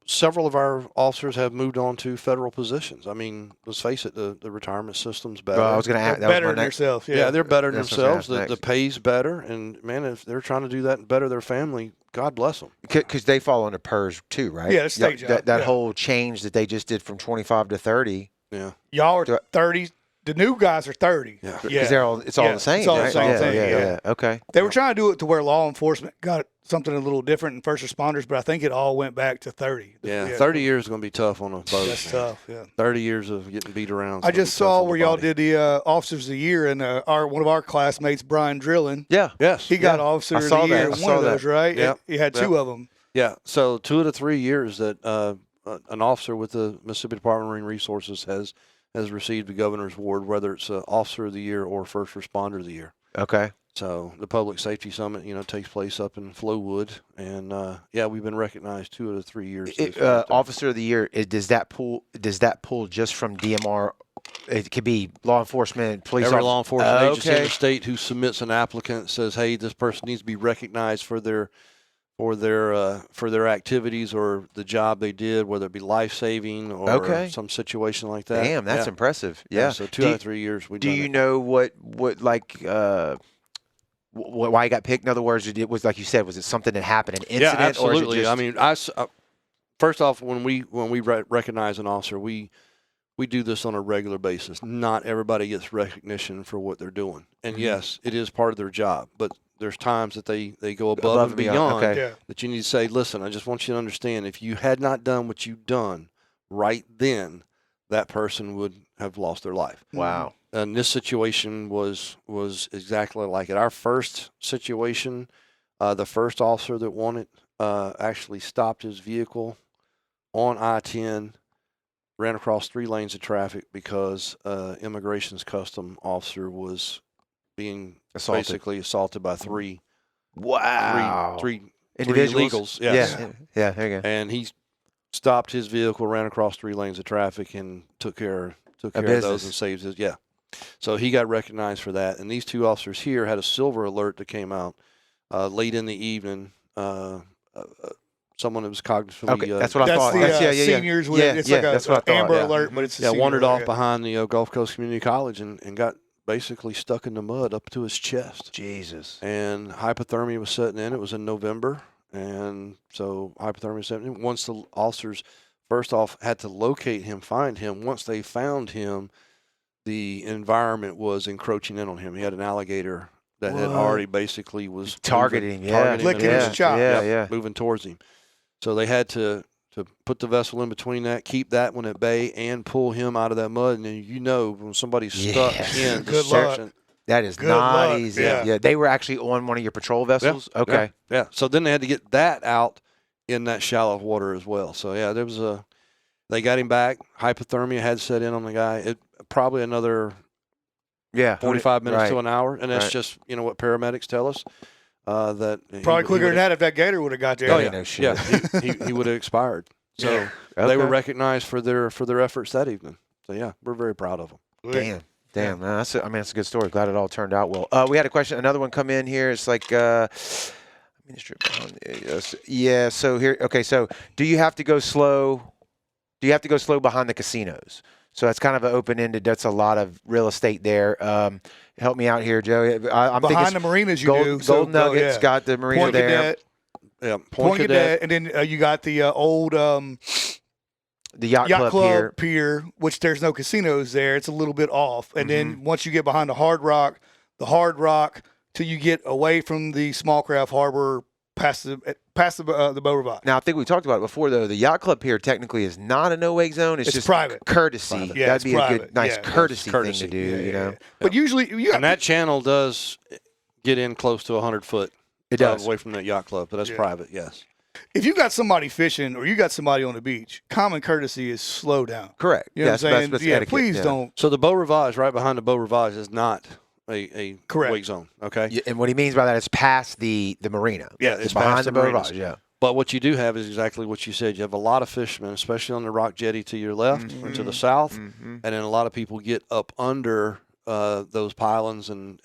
several of our officers have moved on to federal positions. I mean, let's face it, the retirement system's better. Well, I was going to ask. Better than themselves. Yeah, they're better than That's what I was themselves. gonna The pay's better, and man, if they're trying to do that and better their family, God bless them. Because they fall under PERS too, right? Yeah, it's state job. That whole change that they just did from 25 to 30. Yeah. Y'all are 30. The new guys are 30. Yeah. Because it's all the same. It's all the right? same Yeah, thing. yeah. Okay. They were trying to do it to where law enforcement got something a little different in first responders, but I think it all went back to 30. Yeah, 30 years is going to be tough on a boat. That's tough, yeah. 30 years of getting beat around. I just saw where y'all did the Officers of the Year, and one of our classmates, Brian Drillin, Yeah. Yes. he got Officer of the Year in one of those, right? Yeah. He had two of them. Yeah. So 2 of the 3 years that an officer with the Mississippi Department of Marine Resources has received the governor's award, whether it's Officer of the Year or First Responder of the Year. Okay. So the Public Safety Summit, takes place up in Flowood, and we've been recognized 2 of the 3 years. Officer of the Year, does that pull just from DMR? It could be law enforcement, police. Every law enforcement agency in okay. the state who submits an applicant says, "Hey, this person needs to be recognized for their activities or the job they did, whether it be life-saving or some situation like that." Damn, that's impressive. Yeah. So 2 out of 3 years we've done Do you it. know what why he got picked? In other words, it was like you said, was it something that happened, an incident? Yeah, absolutely. Or is it just... First off, when we recognize an officer, we do this on a regular basis. Not everybody gets recognition for what they're doing, and yes, it is part of their job. But there's times that they go above and beyond okay. that you need to say, listen, I just want you to understand, if you had not done what you've done right then, that person would have lost their life. Wow. And this situation was exactly like it. Our first situation, the first officer that won it actually stopped his vehicle on I-10, ran across 3 lanes of traffic because immigration's custom officer was being basically assaulted by 3. Wow. Three Individuals? illegals. Yes. Yeah, there you go. And he stopped his vehicle, ran across 3 lanes of traffic, and took care of those and saved his. Yeah. So he got recognized for that. And these 2 officers here had a silver alert that came out late in the evening. Someone that was cognizant. Okay, that's what I thought. That's the seniors with it. It's like that's what I thought. Amber alert, but it's a senior wandered alert, off behind the Gulf Coast Community College and got basically stuck in the mud up to his chest. Jesus. And hypothermia was setting in. It was in November. And so hypothermia was setting in. Once the officers, first off, had to locate him, find him. Once they found him, the environment was encroaching in on him. He had an alligator that had already basically was targeting licking his chop. Yeah. Moving towards him. So they had to put the vessel in between that, keep that one at bay, and pull him out of that mud. And when somebody's stuck in the section, that is not easy. Yeah, they were actually on one of your patrol vessels. Yeah, okay. Yeah. So then they had to get that out in that shallow water as well. So yeah, they got him back. Hypothermia had set in on the guy. Probably another 45 minutes to an hour, and that's just what paramedics tell us. That probably quicker than that if that gator would have got there. Oh yeah, he would have expired. So they were recognized for their efforts that evening. So yeah, we're very proud of them. Damn. Man, that's a good story. Glad it all turned out well. We had a question, another one come in here. It's like, yeah. So here, okay. So do you have to go slow? Do you have to go slow behind the casinos? So that's kind of an open-ended. That's a lot of real estate there. Help me out here, Joe. I'm behind thinking the marinas, Gold Nuggets got the marina Point there. Cadet, Point Cadet. and then you got the old The Yacht Club pier, which there's no casinos there. It's a little bit off. And Mm-hmm. then once you get behind the Hard Rock till you get away from the small craft harbor past the Beau Rivage. Now, I think we talked about it before, though. The Yacht Club pier technically is not a no-wake zone. It's just private. Courtesy. Private. Yeah, That'd be a good, nice Yeah, courtesy thing courtesy. to do, you know? But usually, And that channel does get in close to 100 foot. It does. Away from that yacht club, but that's private, yes. if you got somebody fishing or you got somebody on the beach, common courtesy is slow down. Correct. You know Yes, what I'm saying? that's Yeah, etiquette, please yeah. don't. So the Beau Rivage, right behind the Beau Rivage, is not a Correct. wake zone, okay? Yeah, and what he means by that is past the marina. Yeah, it's behind past the the Beau marinas. Rivage, yeah. But what you do have is exactly what you said. You have a lot of fishermen, especially on the rock jetty to your left or to the south, and then a lot of people get up under those pylons, and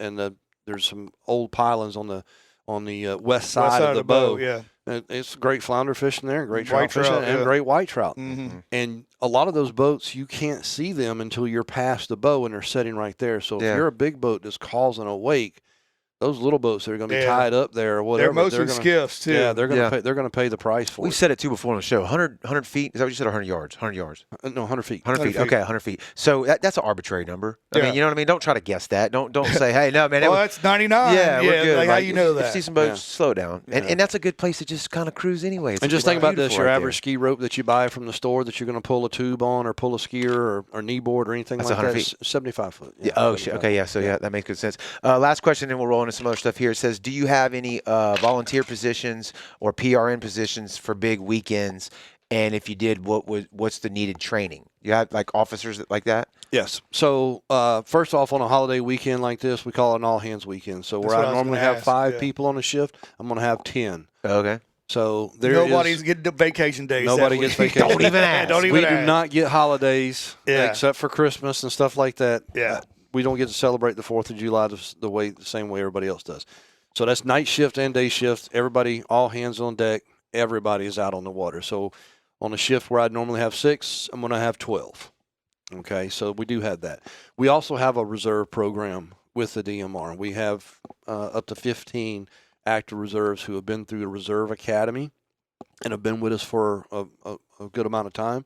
there's some old pylons on the west side of the bow. Yeah. It's great flounder fishing there, great White trout fishing, trout, and yeah. great white trout. Mm-hmm. And a lot of those boats, you can't see them until you're past the bow and they're sitting right there. So Yeah. if you're a big boat that's causing a wake, those little boats that are going to be Yeah. tied up there or whatever, They're mostly gonna, skiffs too. Yeah, they're going to Yeah. pay. They're going to pay the price for We've it. said it too before on the show. 100 feet. Is that what you said? Or 100 yards? 100 yards. No, 100 feet. 100 feet. 100 feet. Okay, 100 feet. So that's an arbitrary number. I Yeah. mean, you know what I mean? Don't try to guess that. Don't say, hey, no, man. it Oh, was- that's 99. yeah, we're good. Like, how Like, you know if that? you see some boats, Yeah. slow down. And, Yeah. and that's a good place to just kind of cruise anyway. It's And just think about this: beautiful your right average ski rope that you buy from the store that you're going to pull a tube on, or pull a skier, or knee board, or anything That's like 100 that, feet. 75 foot. Yeah. Oh, shit. Okay. Yeah. So yeah, that makes good sense. Last question, and we'll roll into some other stuff here. It says, do you have any volunteer positions or PRN positions for big weekends? And if you did, what's the needed training? You have like officers like that? Yes. So first off, on a holiday weekend like this, we call it an all hands weekend. So That's where what I I was normally gonna have ask, 5 yeah. people on a shift, I'm going to have 10. Okay. So there Nobody's is. getting the vacation days. Nobody that gets week. vacation. Don't even ask. Don't even We ask. do not get holidays Yeah. except for Christmas and stuff like that. Yeah. We don't get to celebrate the 4th of July the same way everybody else does. So that's night shift and day shift. Everybody, all hands on deck. Everybody is out on the water. So on a shift where I'd normally have 6, I'm going to have 12. Okay, so we do have that. We also have a reserve program with the DMR. We have up to 15 active reserves who have been through the Reserve Academy and have been with us for a good amount of time.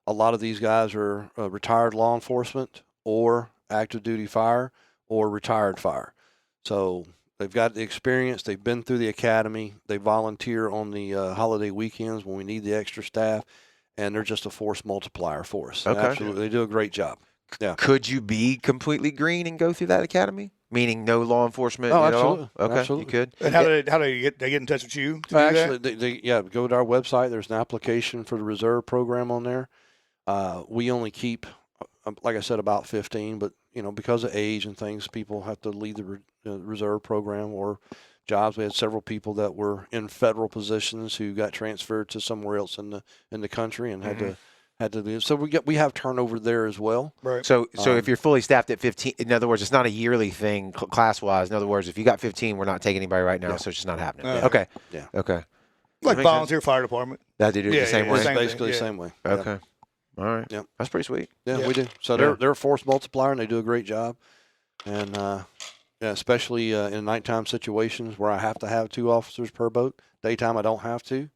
A lot of these guys are retired law enforcement or active duty fire or retired fire. So they've got the experience. They've been through the academy. They volunteer on the holiday weekends when we need the extra staff, and they're just a force multiplier for us. Okay. Absolutely. They do a great job. Yeah. Could you be completely green and go through that academy? Meaning no law enforcement Oh, at all? absolutely. Okay, Absolutely. you could. And how do they get in touch with you? To do Actually, that? go to our website. There's an application for the reserve program on there. We only keep, like I said, about 15, but because of age and things, people have to leave the reserve program or jobs. We had several people that were in federal positions who got transferred to somewhere else in the country and had to leave. So we have turnover there as well. Right. So if you're fully staffed at 15, in other words, it's not a yearly thing class-wise. In other words, if you got 15, we're not taking anybody right now, so it's just not happening. Yeah. Okay. Yeah. Okay. Like makes volunteer fire department. That they do it Yeah, the same yeah, way? It's same thing, basically the yeah. same way. Okay. All right. Yep. That's pretty sweet. Yeah, Yeah. we do. So Yeah. they're a force multiplier, and they do a great job. And especially in nighttime situations where I have to have 2 officers per boat. Daytime I don't have to,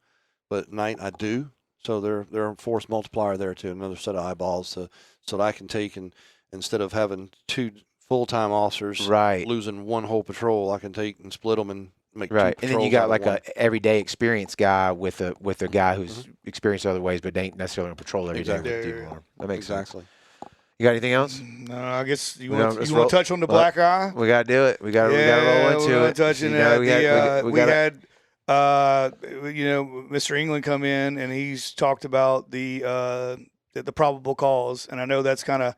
but night I do. So they're a force multiplier there too. Another set of eyeballs so that I can take, and instead of having 2 full-time officers Right. losing 1 whole patrol, I can take and split them and make 2 Right. And then you patrols got out like of one. a everyday experienced guy with a guy who's experienced other ways, but ain't necessarily on patrol every day. Exactly. with Yeah, the yeah, DMR. That makes sense. Exactly. You got anything else? No, I guess you No, want let's to roll. touch on the Well, black eye. We got to do it. We got to roll into we're it. touching You know, that. we We gotta- had Mr. England come in and he's talked about the probable cause, and I know that's kind of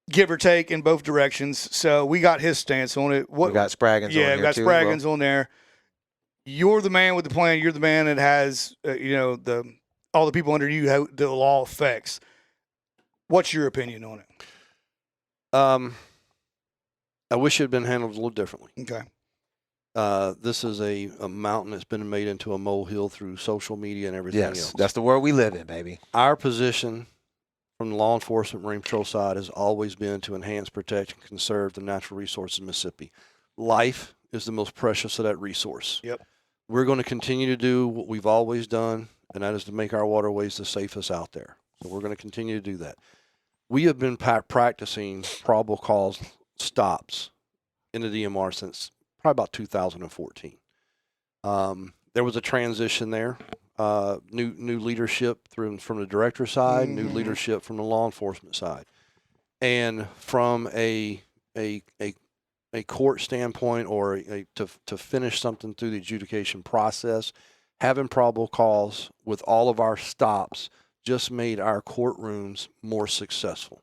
give or take in both directions. So we got his stance on it. we got Spraggins on Yeah, here we got too as well. Spraggins on there. You're the man with the plan. You're the man that has all the people under you how the law affects. What's your opinion on it? I wish it had been handled a little differently. Okay. This is a mountain that's been made into a molehill through social media and everything Yes, else. that's the world we live in, baby. Our position from the law enforcement Marine Patrol side has always been to enhance, protect, and conserve the natural resources of Mississippi. Life is the most precious of that resource. Yep. we're going to continue to do what we've always done, and that is to make our waterways the safest out there. So we're going to continue to do that. We have been practicing probable cause stops in the DMR since probably about 2014. There was a transition there, new leadership from the director side, new leadership from the law enforcement side, and from a court standpoint or to finish something through the adjudication process, having probable cause with all of our stops just made our courtrooms more successful.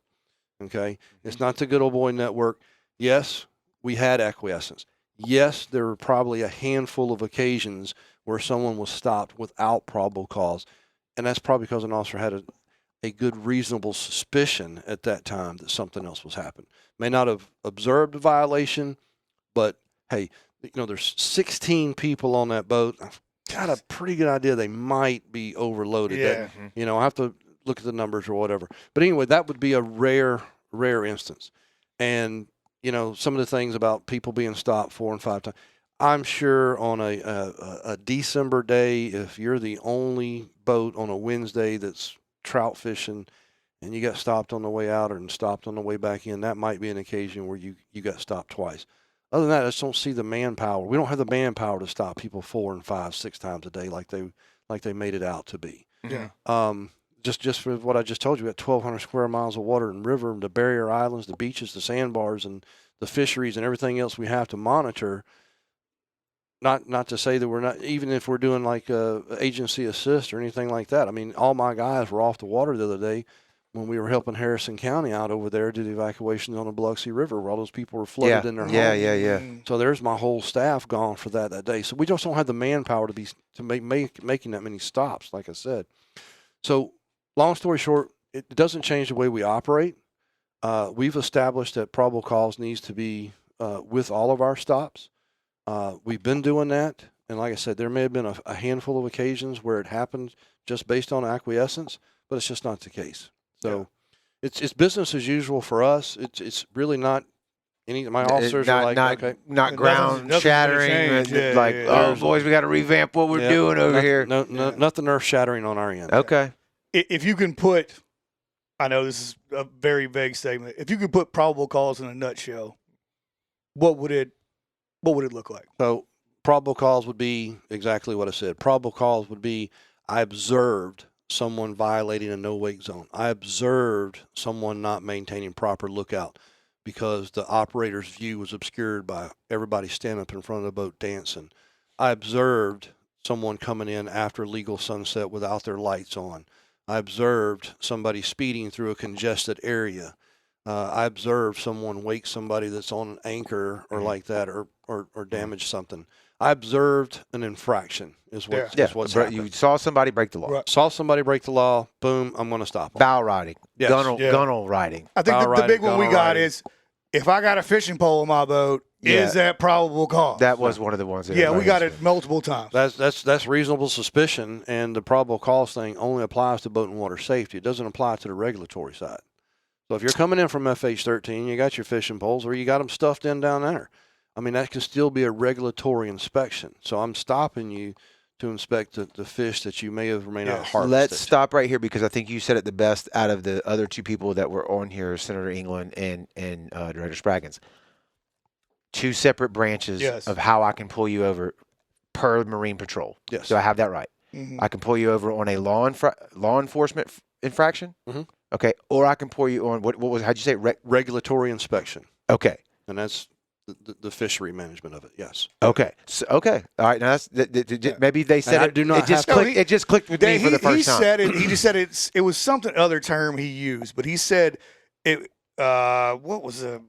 Okay, it's not the good old boy network. Yes, we had acquiescence. Yes, there were probably a handful of occasions where someone was stopped without probable cause, and that's probably because an officer had a good reasonable suspicion at that time that something else was happening. May not have observed a violation, but hey, there's 16 people on that boat. I've got a pretty good idea they might be overloaded. Yeah. I have to look at the numbers or whatever. But anyway, that would be a rare instance. And some of the things about people being stopped 4 and 5 times. I'm sure on a December day, if you're the only boat on a Wednesday that's trout fishing and you got stopped on the way out and stopped on the way back in, that might be an occasion where you got stopped twice. Other than that, I just don't see the manpower. We don't have the manpower to stop people 4 and 5, 6 times a day like they made it out to be. Yeah. Just for what I just told you, we got 1,200 square miles of water and river, the barrier islands, the beaches, the sandbars, and the fisheries, and everything else we have to monitor. Not to say that we're not, even if we're doing like agency assist or anything like that. I mean, all my guys were off the water the other day when we were helping Harrison County out over there do the evacuations on the Biloxi River where all those people were flooded in their homes. Yeah. So there's my whole staff gone for that day. So we just don't have the manpower to making that many stops, like I said. So long story short, it doesn't change the way we operate. We've established that probable cause needs to be with all of our stops. We've been doing that, and like I said, there may have been a handful of occasions where it happened just based on acquiescence, but it's just not the case. So it's business as usual for us. It's really not any. My officers are like, okay, not ground shattering. Boys, we got to revamp what we're doing over here. Nothing earth shattering on our end. Okay. If you can put, I know this is a very vague statement. If you could put probable cause in a nutshell, what would it look like? So probable cause would be exactly what I said. Probable cause would be I observed someone violating a no-wake zone. I observed someone not maintaining proper lookout because the operator's view was obscured by everybody standing up in front of the boat dancing. I observed someone coming in after legal sunset without their lights on. I observed somebody speeding through a congested area. I observed someone wake somebody that's on an anchor or like that or damage something. I observed an infraction is what's happened. You saw somebody break the law. Right. Saw somebody break the law, boom, I'm going to stop them. Bow riding. Yes. Gunnel riding. I think the big one we got riding. is if I got a fishing pole in my boat, is that probable cause? That was one of the ones. We got it multiple times. That's reasonable suspicion, and the probable cause thing only applies to boat and water safety. It doesn't apply to the regulatory side. So if you're coming in from FH13, you got your fishing poles or you got them stuffed in down there. I mean, that can still be a regulatory inspection. So I'm stopping you to inspect the fish that you may have or may not harvested. Let's stop right here because I think you said it the best out of the other two people that were on here, Senator England and Director Spraggins. Two separate branches of how I can pull you over per Marine Patrol. Yes. Do I have that right? Mm-hmm. I can pull you over on a law enforcement infraction. Mm-hmm. Okay. Or I can pull you on how'd you say it? Regulatory inspection. Okay. And that's the fishery management of it. Yes. Okay. So, okay. All right. Now maybe they said it. It just clicked with me for the first time. He said it. He just said it was something other term he used, but he said it. What was it?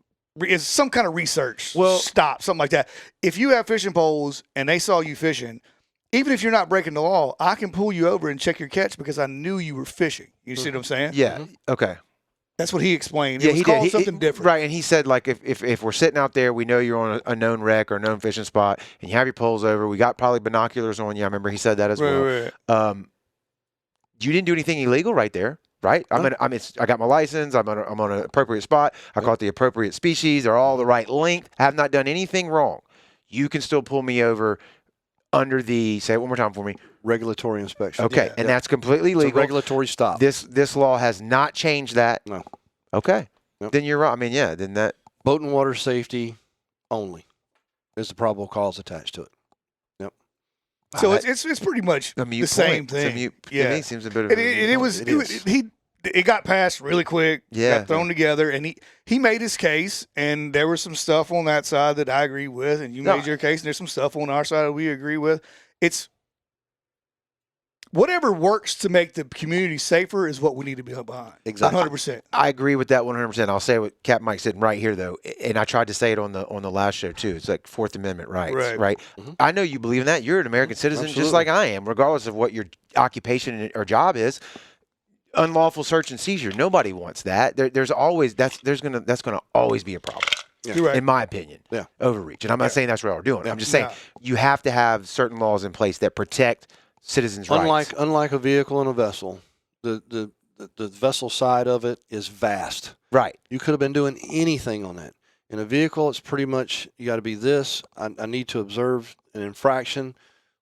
It's some kind of research. Stop something like that. If you have fishing poles and they saw you fishing, even if you're not breaking the law, I can pull you over and check your catch because I knew you were fishing. You see what I'm saying? Yeah. Mm-hmm. Okay. That's what he explained. It was called something different. Right, and he said, like, if we're sitting out there, we know you're on a known wreck or a known fishing spot, and you have your poles over, we got probably binoculars on you. I remember he said that as well. Right. You didn't do anything illegal right there, right? I got my license. I'm on an appropriate spot. I caught the appropriate species. They're all the right length. I have not done anything wrong. You can still pull me over under the, say it one more time for me. Regulatory inspection. Okay, and that's completely legal. It's a regulatory stop. This law has not changed that. No. Okay. Yep. Then you're right. I mean, yeah. Then that. Boat and water safety only is the probable cause attached to it. Yep. So it's pretty much the same thing. It's a mute, yeah, to me, seems a bit of. It got passed really quick. Yeah. Got thrown together, and he made his case, and there was some stuff on that side that I agree with, and you made your case, and there's some stuff on our side that we agree with. It's whatever works to make the community safer is what we need to be behind. Exactly. 100%. I agree with that 100%. I'll say what Captain Mike's sitting right here, though, and I tried to say it on the last show too. It's like Fourth Amendment rights, right? Mm-hmm. I know you believe in that. You're an American citizen, Absolutely. just like I am, regardless of what your occupation or job is. Unlawful search and seizure. Nobody wants that. There's always that's gonna always be a problem. Yeah. You're right. In my opinion. Yeah. Overreach. And I'm not saying that's what we're doing. Yeah. I'm just saying you have to have certain laws in place that protect citizens' rights. Unlike a vehicle and a vessel, the vessel side of it is vast. Right. You could have been doing anything on that. In a vehicle, it's pretty much you got to be this. I need to observe an infraction,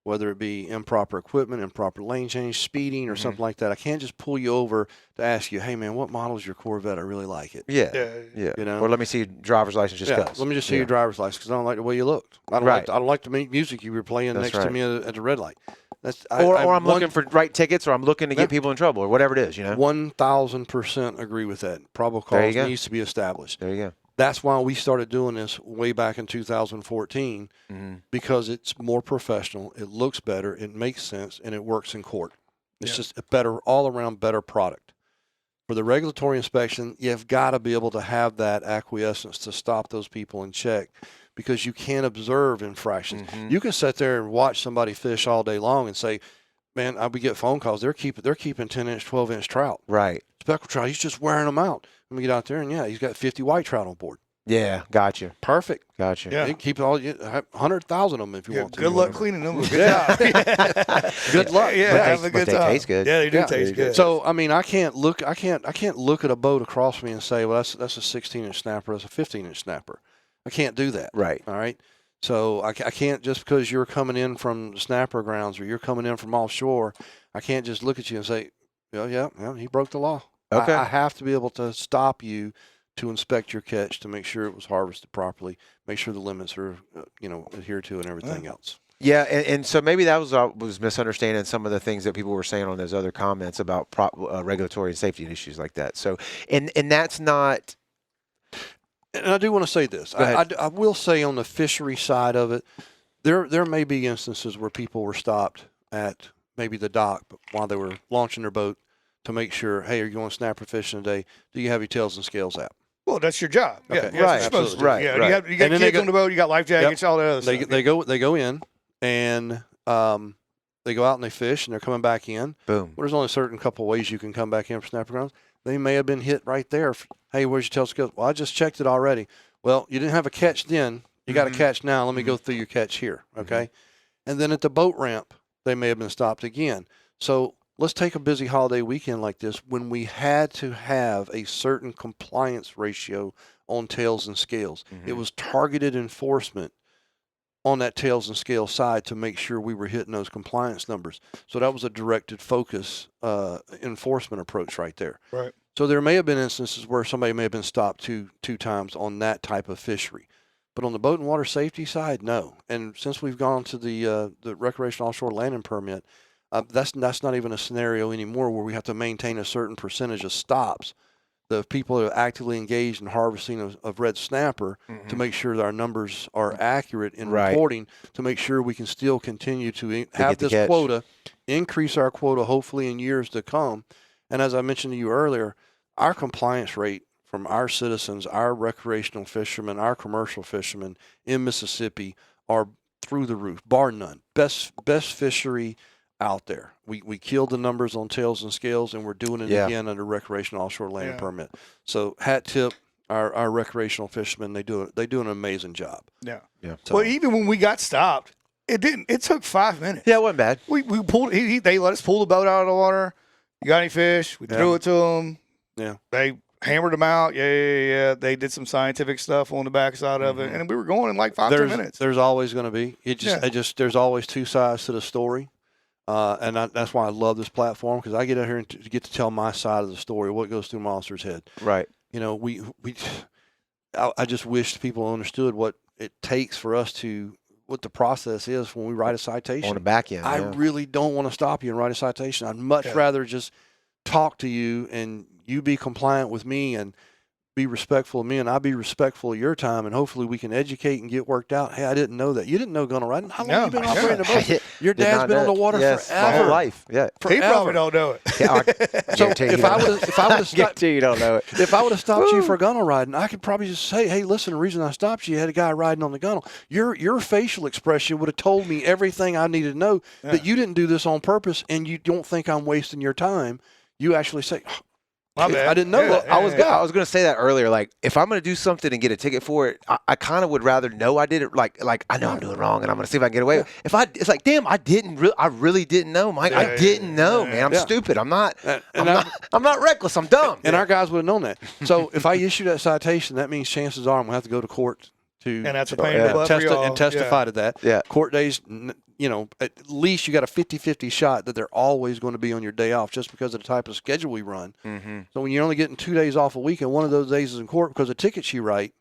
whether it be improper equipment, improper lane change, speeding, or something like that. I can't just pull you over to ask you, hey, man, what model is your Corvette? I really like it. Yeah. Yeah. You know? Or let me see your driver's license just goes. Let me just see your driver's license because I don't like the way you looked. I don't like the music you were playing That's next to me at the red light. Or I'm looking for right tickets, or I'm looking to get people in trouble, or whatever it is, 1,000% agree with that. Probable cause needs to be established. There you go. That's why we started doing this way back in 2014 because it's more professional, it looks better, it makes sense, and it works in court. It's just a better, all-around better product. For the regulatory inspection, you've got to be able to have that acquiescence to stop those people in check because you can't observe infractions. You can sit there and watch somebody fish all day long and say, man, we get phone calls. They're keeping 10-inch, 12-inch trout. Right. Speckled trout. He's just wearing them out. Let me get out there, and he's got 50 white trout on board. Yeah, gotcha. Perfect. Gotcha. You can keep 100,000 of them if you want to. Good luck cleaning them. Good job. Good luck. Yeah, have a But good they time. taste good. Yeah, they do taste good. So I mean, I can't look at a boat across me and say, well, that's a 16-inch snapper, that's a 15-inch snapper. I can't do that. Right. All right. So I can't, just because you're coming in from the snapper grounds or you're coming in from offshore, I can't just look at you and say, yeah, he broke the law. Okay. I have to be able to stop you to inspect your catch to make sure it was harvested properly, make sure the limits are, adhered to and everything else. Yeah, and so maybe that was misunderstanding some of the things that people were saying on those other comments about regulatory and safety issues like that. So, and that's not. And I do want to say this. I will say on the fishery side of it, there may be instances where people were stopped at maybe the dock while they were launching their boat to make sure, hey, are you going snapper fishing today? Do you have your tails and scales out? Well, that's your job. Okay. Yeah, Right, you're supposed to. right, Yeah, right. you got kids on the boat, you got life jackets, all that other stuff. They go in and they go out and they fish and they're coming back in. Boom. Well, there's only a certain couple ways you can come back in for snapper grounds. They may have been hit right there. Hey, where's your tails and scales? Well, I just checked it already. Well, you didn't have a catch then. You got a catch now. Let me go through your catch here. Okay. And then at the boat ramp, they may have been stopped again. So let's take a busy holiday weekend like this when we had to have a certain compliance ratio on tails and scales. It was targeted enforcement on that tails and scale side to make sure we were hitting those compliance numbers. So that was a directed focus enforcement approach right there. Right. So there may have been instances where somebody may have been stopped two times on that type of fishery. But on the boat and water safety side, no. And since we've gone to the recreational offshore landing permit, that's not even a scenario anymore where we have to maintain a certain percentage of stops. The people that are actively engaged in harvesting of red snapper to make sure that our numbers are accurate in reporting, to make sure we can still continue to have this quota, increase our quota hopefully in years to come. And as I mentioned to you earlier, our compliance rate from our citizens, our recreational fishermen, our commercial fishermen in Mississippi are through the roof, bar none. Best fishery out there. We killed the numbers on tails and scales, and we're doing it again under recreational offshore landing permit. So hat tip our recreational fishermen. They do an amazing job. Yeah. So, Well, even when we got stopped, it took 5 minutes. Yeah, it wasn't bad. We pulled. They let us pull the boat out of the water. You got any fish? We threw it to them. Yeah. They hammered them out. Yeah. They did some scientific stuff on the backside of it, and we were going in like 5-10 minutes. There's always going to be. There's always two sides to the story. And that's why I love this platform, because I get out here and get to tell my side of the story, what goes through my officer's head. Right. You know, I just wish people understood what it takes for us what the process is when we write a citation. On the back end. I really don't want to stop you and write a citation. I'd much rather just talk to you and you be compliant with me and be respectful of me, and I'll be respectful of your time, and hopefully we can educate and get worked out. Hey, I didn't know that. You didn't know gunnel riding. How long have you been operating a boat? Your dad's been on the water forever. My whole life. Yeah. He probably don't know it. Yeah, so if I would have stopped you don't know it. If I would have stopped you for gunnel riding, I could probably just say, hey, listen, the reason I stopped you had a guy riding on the gunnel. Your facial expression would have told me everything I needed to know, that you didn't do this on purpose, and you don't think I'm wasting your time. You actually say, my bad. I didn't know that. I was going to say that earlier. Like, if I'm going to do something and get a ticket for it, I kind of would rather know I did it. Like I know I'm doing wrong, and I'm going to see if I can get away. It's like, damn, I really didn't know, Mike. I didn't know, man. I'm stupid. I'm not reckless. I'm dumb. And our guys would have known that. So if I issue that citation, that means chances are I'm going to have to go to court and that's a pain in the butt for y'all. and testify to that. Yeah. Court days, you know, at least you got a 50-50 shot that they're always going to be on your day off, just because of the type of schedule we run. Mm-hmm. So when you're only getting 2 days off a week, and one of those days is in court because of tickets you write,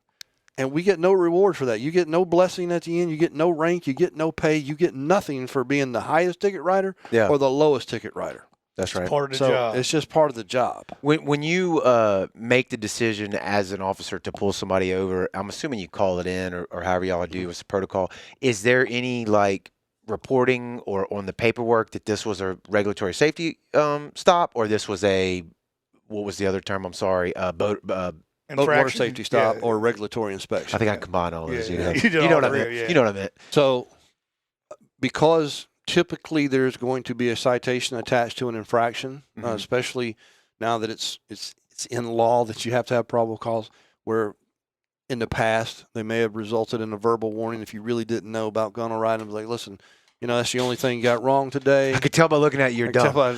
and we get no reward for that. You get no blessing at the end. You get no rank. You get no pay. You get nothing for being the highest ticket writer or the lowest ticket writer. That's right. It's part of the job. It's just part of the job. When you make the decision as an officer to pull somebody over, I'm assuming you call it in or however y'all do with the protocol. Is there any like reporting or on the paperwork that this was a regulatory safety stop, or this was what was the other term? I'm sorry, boat water safety stop or regulatory inspection. I think I combined all those. Yeah. You know what I meant. You know what I meant. So because typically there's going to be a citation attached to an infraction, especially now that it's in law that you have to have probable cause, where in the past they may have resulted in a verbal warning if you really didn't know about gunnel riding. Like, listen, you know, that's the only thing you got wrong today. I could tell by looking at you, you're dumb. I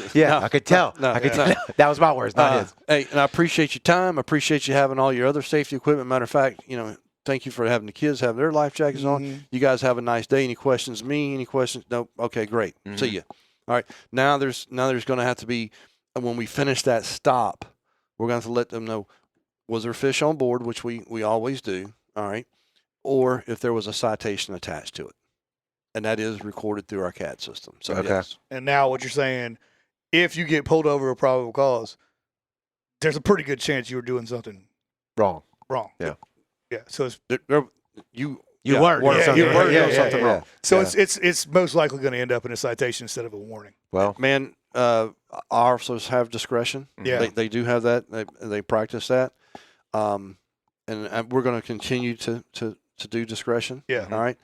could tell. I could tell. That was my words, not his. Hey, and I appreciate your time. I appreciate you having all your other safety equipment. Matter of fact, you know, thank you for having the kids have their life jackets on. You guys have a nice day. Any questions? Any questions? No. Okay, great. See you. All right. Now there's going to have to be, when we finish that stop, we're going to have to let them know, was there fish on board, which we always do. All right. Or if there was a citation attached to it, and that is recorded through our CAD system. So yes. And now what you're saying, if you get pulled over a probable cause, there's a pretty good chance you were doing something wrong. Yeah. Yeah, so it's you weren't doing something wrong. So it's most likely going to end up in a citation instead of a warning. Well, man, our officers have discretion. Yeah, they do have that. They practice that, and we're going to continue to do discretion. Yeah. All right.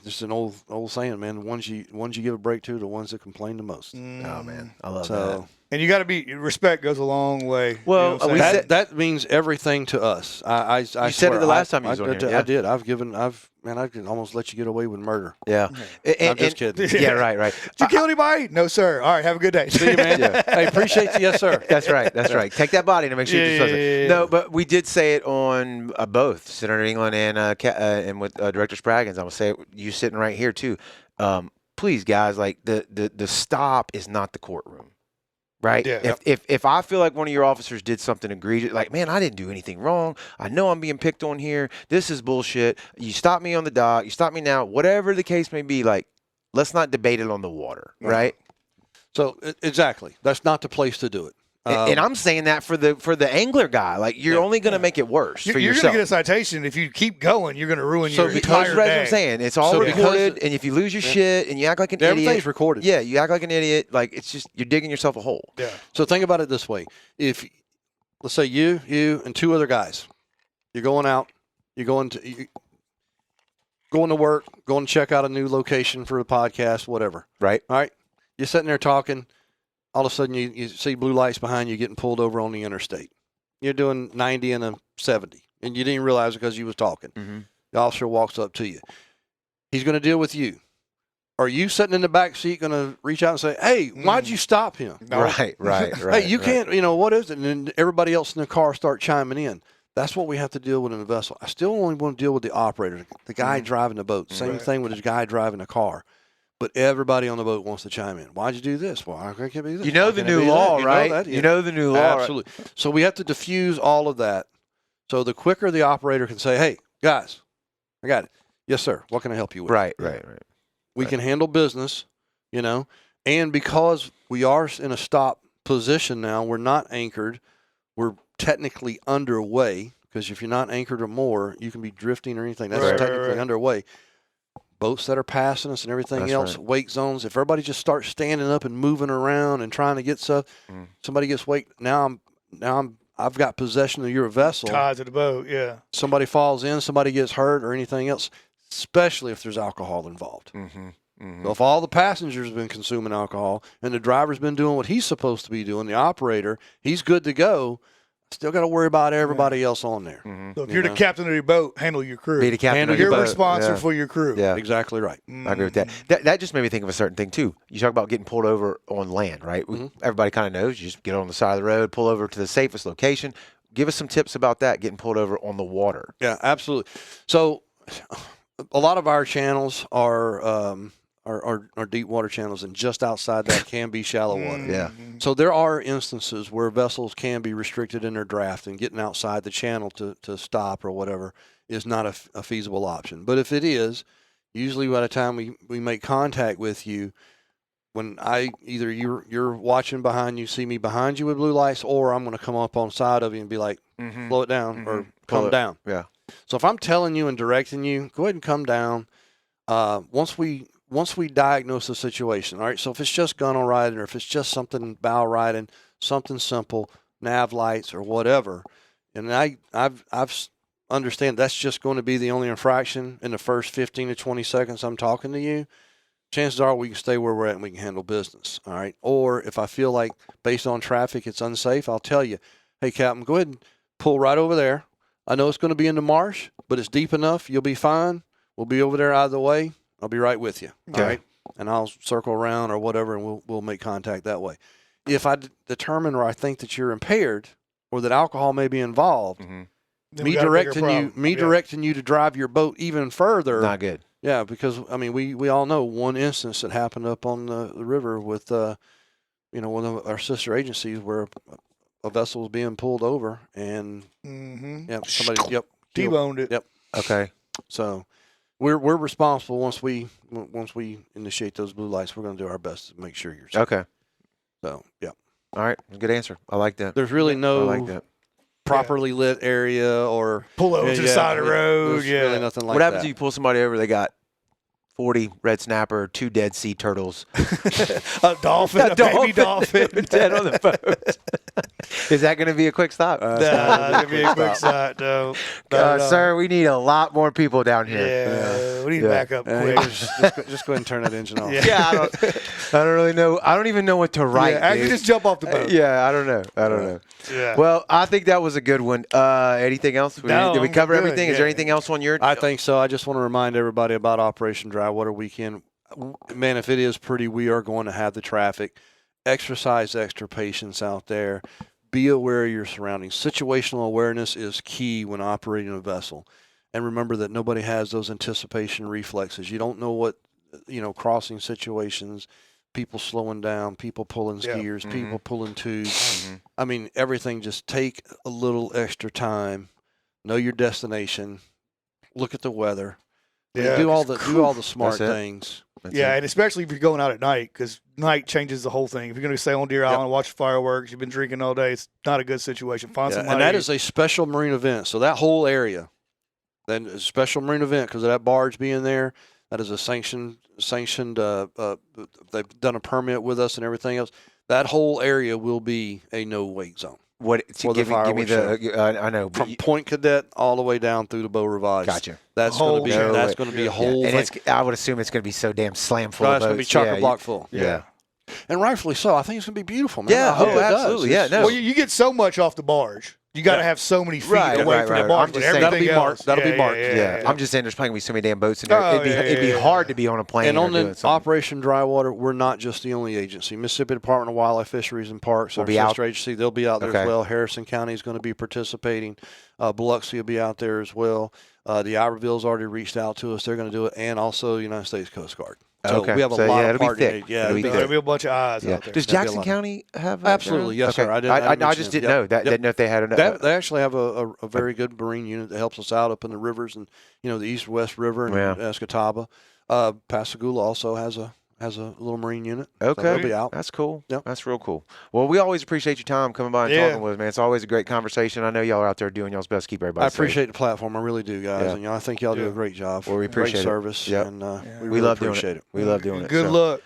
Just an old saying, man. The ones you give a break to, the ones that complain the most. Oh man, I love that. And you got to be, respect goes a long way. Well, you know that means everything to us. I said it the last time you was on here. I did. I can almost let you get away with murder. Yeah. I'm just kidding. Yeah, right. Did you kill anybody? No, sir. All right, have a good day. See you, man. Hey, appreciate you. Yes, sir. That's right. Take that body to make sure you dispose it. No, but we did say it on both Senator England and with Director Spraggins. I'm gonna say it, you sitting right here too. Please, guys, like the stop is not the courtroom. Right. Yeah. If I feel like one of your officers did something egregious, like, man, I didn't do anything wrong. I know I'm being picked on here. This is bullshit. You stop me on the dock. You stop me now. Whatever the case may be, like, let's not debate it on the water. Right. So exactly, that's not the place to do it. And I'm saying that for the angler guy, like you're only going to make it worse for yourself. You're going to get a citation if you keep going. You're going to ruin your entire day. That's what I'm saying. It's all recorded, and if you lose your shit and you act like an idiot, everything's recorded. Yeah, you act like an idiot. Like it's just you're digging yourself a hole. Yeah. So think about it this way: if let's say you and two other guys, you're going out, going to work, going to check out a new location for a podcast, whatever. Right. All right. You're sitting there talking. All of a sudden, you see blue lights behind you getting pulled over on the interstate. You're doing 90 and a 70, and you didn't realize it because you was talking. Mm-hmm. The officer walks up to you. He's going to deal with you. Are you sitting in the back seat going to reach out and say, hey, why'd you stop him? No. Right. Hey, you can't, what is it? And then everybody else in the car start chiming in. That's what we have to deal with in a vessel. I still only want to deal with the operator, the guy driving the boat. Same thing with the guy driving the car. But everybody on the boat wants to chime in. Why'd you do this? Well, I can't be this. You know the new law, right? You know the new law. Absolutely. So we have to diffuse all of that. So the quicker the operator can say, hey, guys, I got it. Yes, sir. What can I help you with? Right. We can handle business, and because we are in a stop position now, we're not anchored. We're technically underway, because if you're not anchored or moored, you can be drifting or anything. That's technically underway. Boats that are passing us and everything else, wake zones. If everybody just starts standing up and moving around and trying to get stuff, somebody gets waked. I've got possession of your vessel. Tied to the boat, yeah. Somebody falls in, somebody gets hurt or anything else, especially if there's alcohol involved. So if all the passengers have been consuming alcohol and the driver's been doing what he's supposed to be doing, the operator, he's good to go. Still got to worry about everybody else on there. So if you're the captain of your boat, handle your crew. Be the captain of your boat. You're responsible for your crew. Yeah, exactly right. I agree with that. That just made me think of a certain thing too. You talk about getting pulled over on land, right? Everybody kind of knows. You just get on the side of the road, pull over to the safest location. Give us some tips about that, getting pulled over on the water. Yeah, absolutely. So a lot of our channels are deep water channels, and just outside that can be shallow water. Yeah. So there are instances where vessels can be restricted in their draft, and getting outside the channel to stop or whatever is not a feasible option. But if it is, usually by the time we make contact with you, when either you're watching behind you, see me behind you with blue lights, or I'm going to come up on side of you and be like, slow it down or come down. Yeah. So if I'm telling you and directing you, go ahead and come down. Once we diagnose the situation, all right, so if it's just gunnel riding or if it's just something bow riding, something simple, nav lights or whatever, and I've understand that's just going to be the only infraction in the first 15 to 20 seconds I'm talking to you, chances are we can stay where we're at and we can handle business, all right? Or if I feel like based on traffic it's unsafe, I'll tell you, hey, Captain, go ahead and pull right over there. I know it's going to be in the marsh, but it's deep enough. You'll be fine. We'll be over there out of the way. I'll be right with you. Okay. All right. And I'll circle around or whatever, and we'll make contact that way. If I determine or I think that you're impaired or that alcohol may be involved, me directing you to drive your boat even further. Not good. Yeah, because I mean we all know one instance that happened up on the river with one of our sister agencies where a vessel was being pulled over and somebody T-boned it. Yep. Okay. So we're responsible once we initiate those blue lights. We're going to do our best to make sure you're safe. Okay. So yeah. All right. Good answer. I like that. There's really no I like that. properly lit area or pull over to the side of the road. There's really nothing like that. What happens if you pull somebody over? They got 40 red snapper, 2 dead sea turtles, a dolphin, a baby dolphin, dead on the boat. Is that going to be a quick stop? Nah, that'd be a quick stop. No, sir, we need a lot more people down here. Yeah, we need to back up quick. Just go ahead and turn that engine off. Yeah, I don't really know. I don't even know what to write. Yeah, actually, just jump off the boat. Yeah, I don't know. Yeah. Well, I think that was a good one. Anything else? No, did we cover good. everything? Is there anything else on your? I think so. I just want to remind everybody about Operation Dry Water Weekend. Man, if it is pretty, we are going to have the traffic. Exercise extra patience out there. Be aware of your surroundings. Situational awareness is key when operating a vessel. And remember that nobody has those anticipation reflexes. You don't know what, crossing situations, people slowing down, people pulling skiers, people pulling tubes. I mean, everything. Just take a little extra time. Know your destination. Look at the weather. Yeah, do all the smart things. And especially if you're going out at night, because night changes the whole thing. If you're going to stay on Deer Island, watch fireworks, you've been drinking all day, it's not a good situation. Find somebody. And that is a special marine event. So that whole area, then a special marine event because of that barge being there. That is a sanctioned. They've done a permit with us and everything else. That whole area will be a no wake zone. What? Give me the. I know from Point Cadet all the way down thugh to Beau Rivage. Gotcha. That's going to be a whole thing. And I would assume it's going to be so damn slam full. It's going to be chock block full. Yeah. And rightfully so. I think it's going to be beautiful, man. Yeah. I hope it absolutely. does. Yeah. No. Well, you get so much off the barge. You got to have so many feet Right, away right, from right. the barge. I'm but just saying- That'll be everything marked. else- That'll be marked. Yeah, I'm just saying there's probably going to be so many damn boats in there. Oh, it'd be yeah, hard yeah. to be on a plane. And on or doing the something. Operation Dry Water, we're not just the only agency. Mississippi Department of Wildlife, Fisheries, and Parks, Will our be out. sister agency, they'll be out there Okay. as well. Harrison County is going to be participating. Biloxi will be out there as well. The Iberville's already reached out to us. They're going to do it, and also United States Coast Guard. So Okay. we have a So, lot yeah, of it'll be partner- thick. Yeah, It'll be it'll thick. There'll be a bunch of eyes Yeah. out there. Does That'd be a Jackson lot. County have? Absolutely, yes, sir. I didn't I mention just it. didn't Yep. know that. Yep. Didn't know if they had enough. They actually have a very good marine unit that helps us out up in the rivers and the East West River and Yeah. Escataba. Pascagoula also has a little marine unit. So Okay, they'll be out. that's cool. Yep. That's real cool. Well, we always appreciate your time coming by and Yeah. talking with us, man. It's always a great conversation. I know y'all are out there doing y'all's best to keep everybody I safe. appreciate the platform. I really do, guys. Yeah. And I think y'all do Yeah. a great job. Well, we appreciate great it. service. Yep. And We really love doing appreciate it. We love doing it. Good so. luck.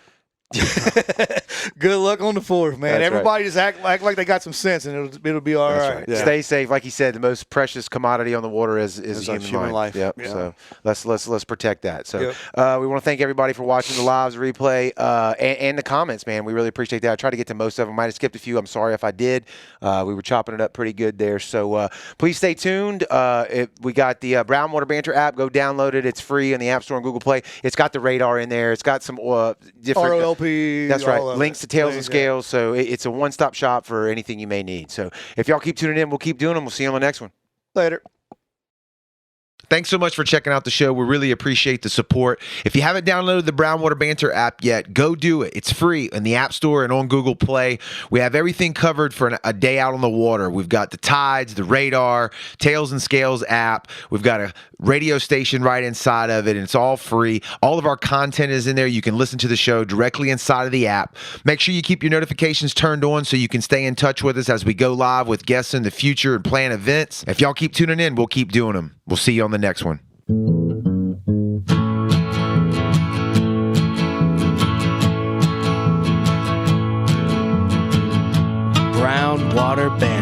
Good luck on the 4th, man. That's right. Everybody just act like they got some sense, and it'll be all That's right. Yeah. Stay safe. Like he said, the most precious commodity on the water is human life. Yep. Yeah. So let's protect that. So Yep. we want to thank everybody for watching the lives replay and the comments, man. We really appreciate that. I tried to get to most of them. Might have skipped a few. I'm sorry if I did. We were chopping it up pretty good there. So please stay tuned. We got the Brownwater Banter app. Go download it. It's free in the App Store and Google Play. It's got the radar in there. It's got some different ROLP. That's right. all of Links it. to Tails and Yeah. Scales. So it's a one-stop shop for anything you may need. So if y'all keep tuning in, we'll keep doing them. We'll see you on the next one. Later. Thanks so much for checking out the show. We really appreciate the support. If you haven't downloaded the Brownwater Banter app yet, go do it. It's free in the App Store and on Google Play. We have everything covered for a day out on the water. We've got the tides, the radar, Tails and Scales app. We've got a radio station right inside of it, and it's all free. All of our content is in there. You can listen to the show directly inside of the app. Make sure you keep your notifications turned on so you can stay in touch with us as we go live with guests in the future and plan events. If y'all keep tuning in, we'll keep doing them. We'll see you on the next one. Brownwater Banter.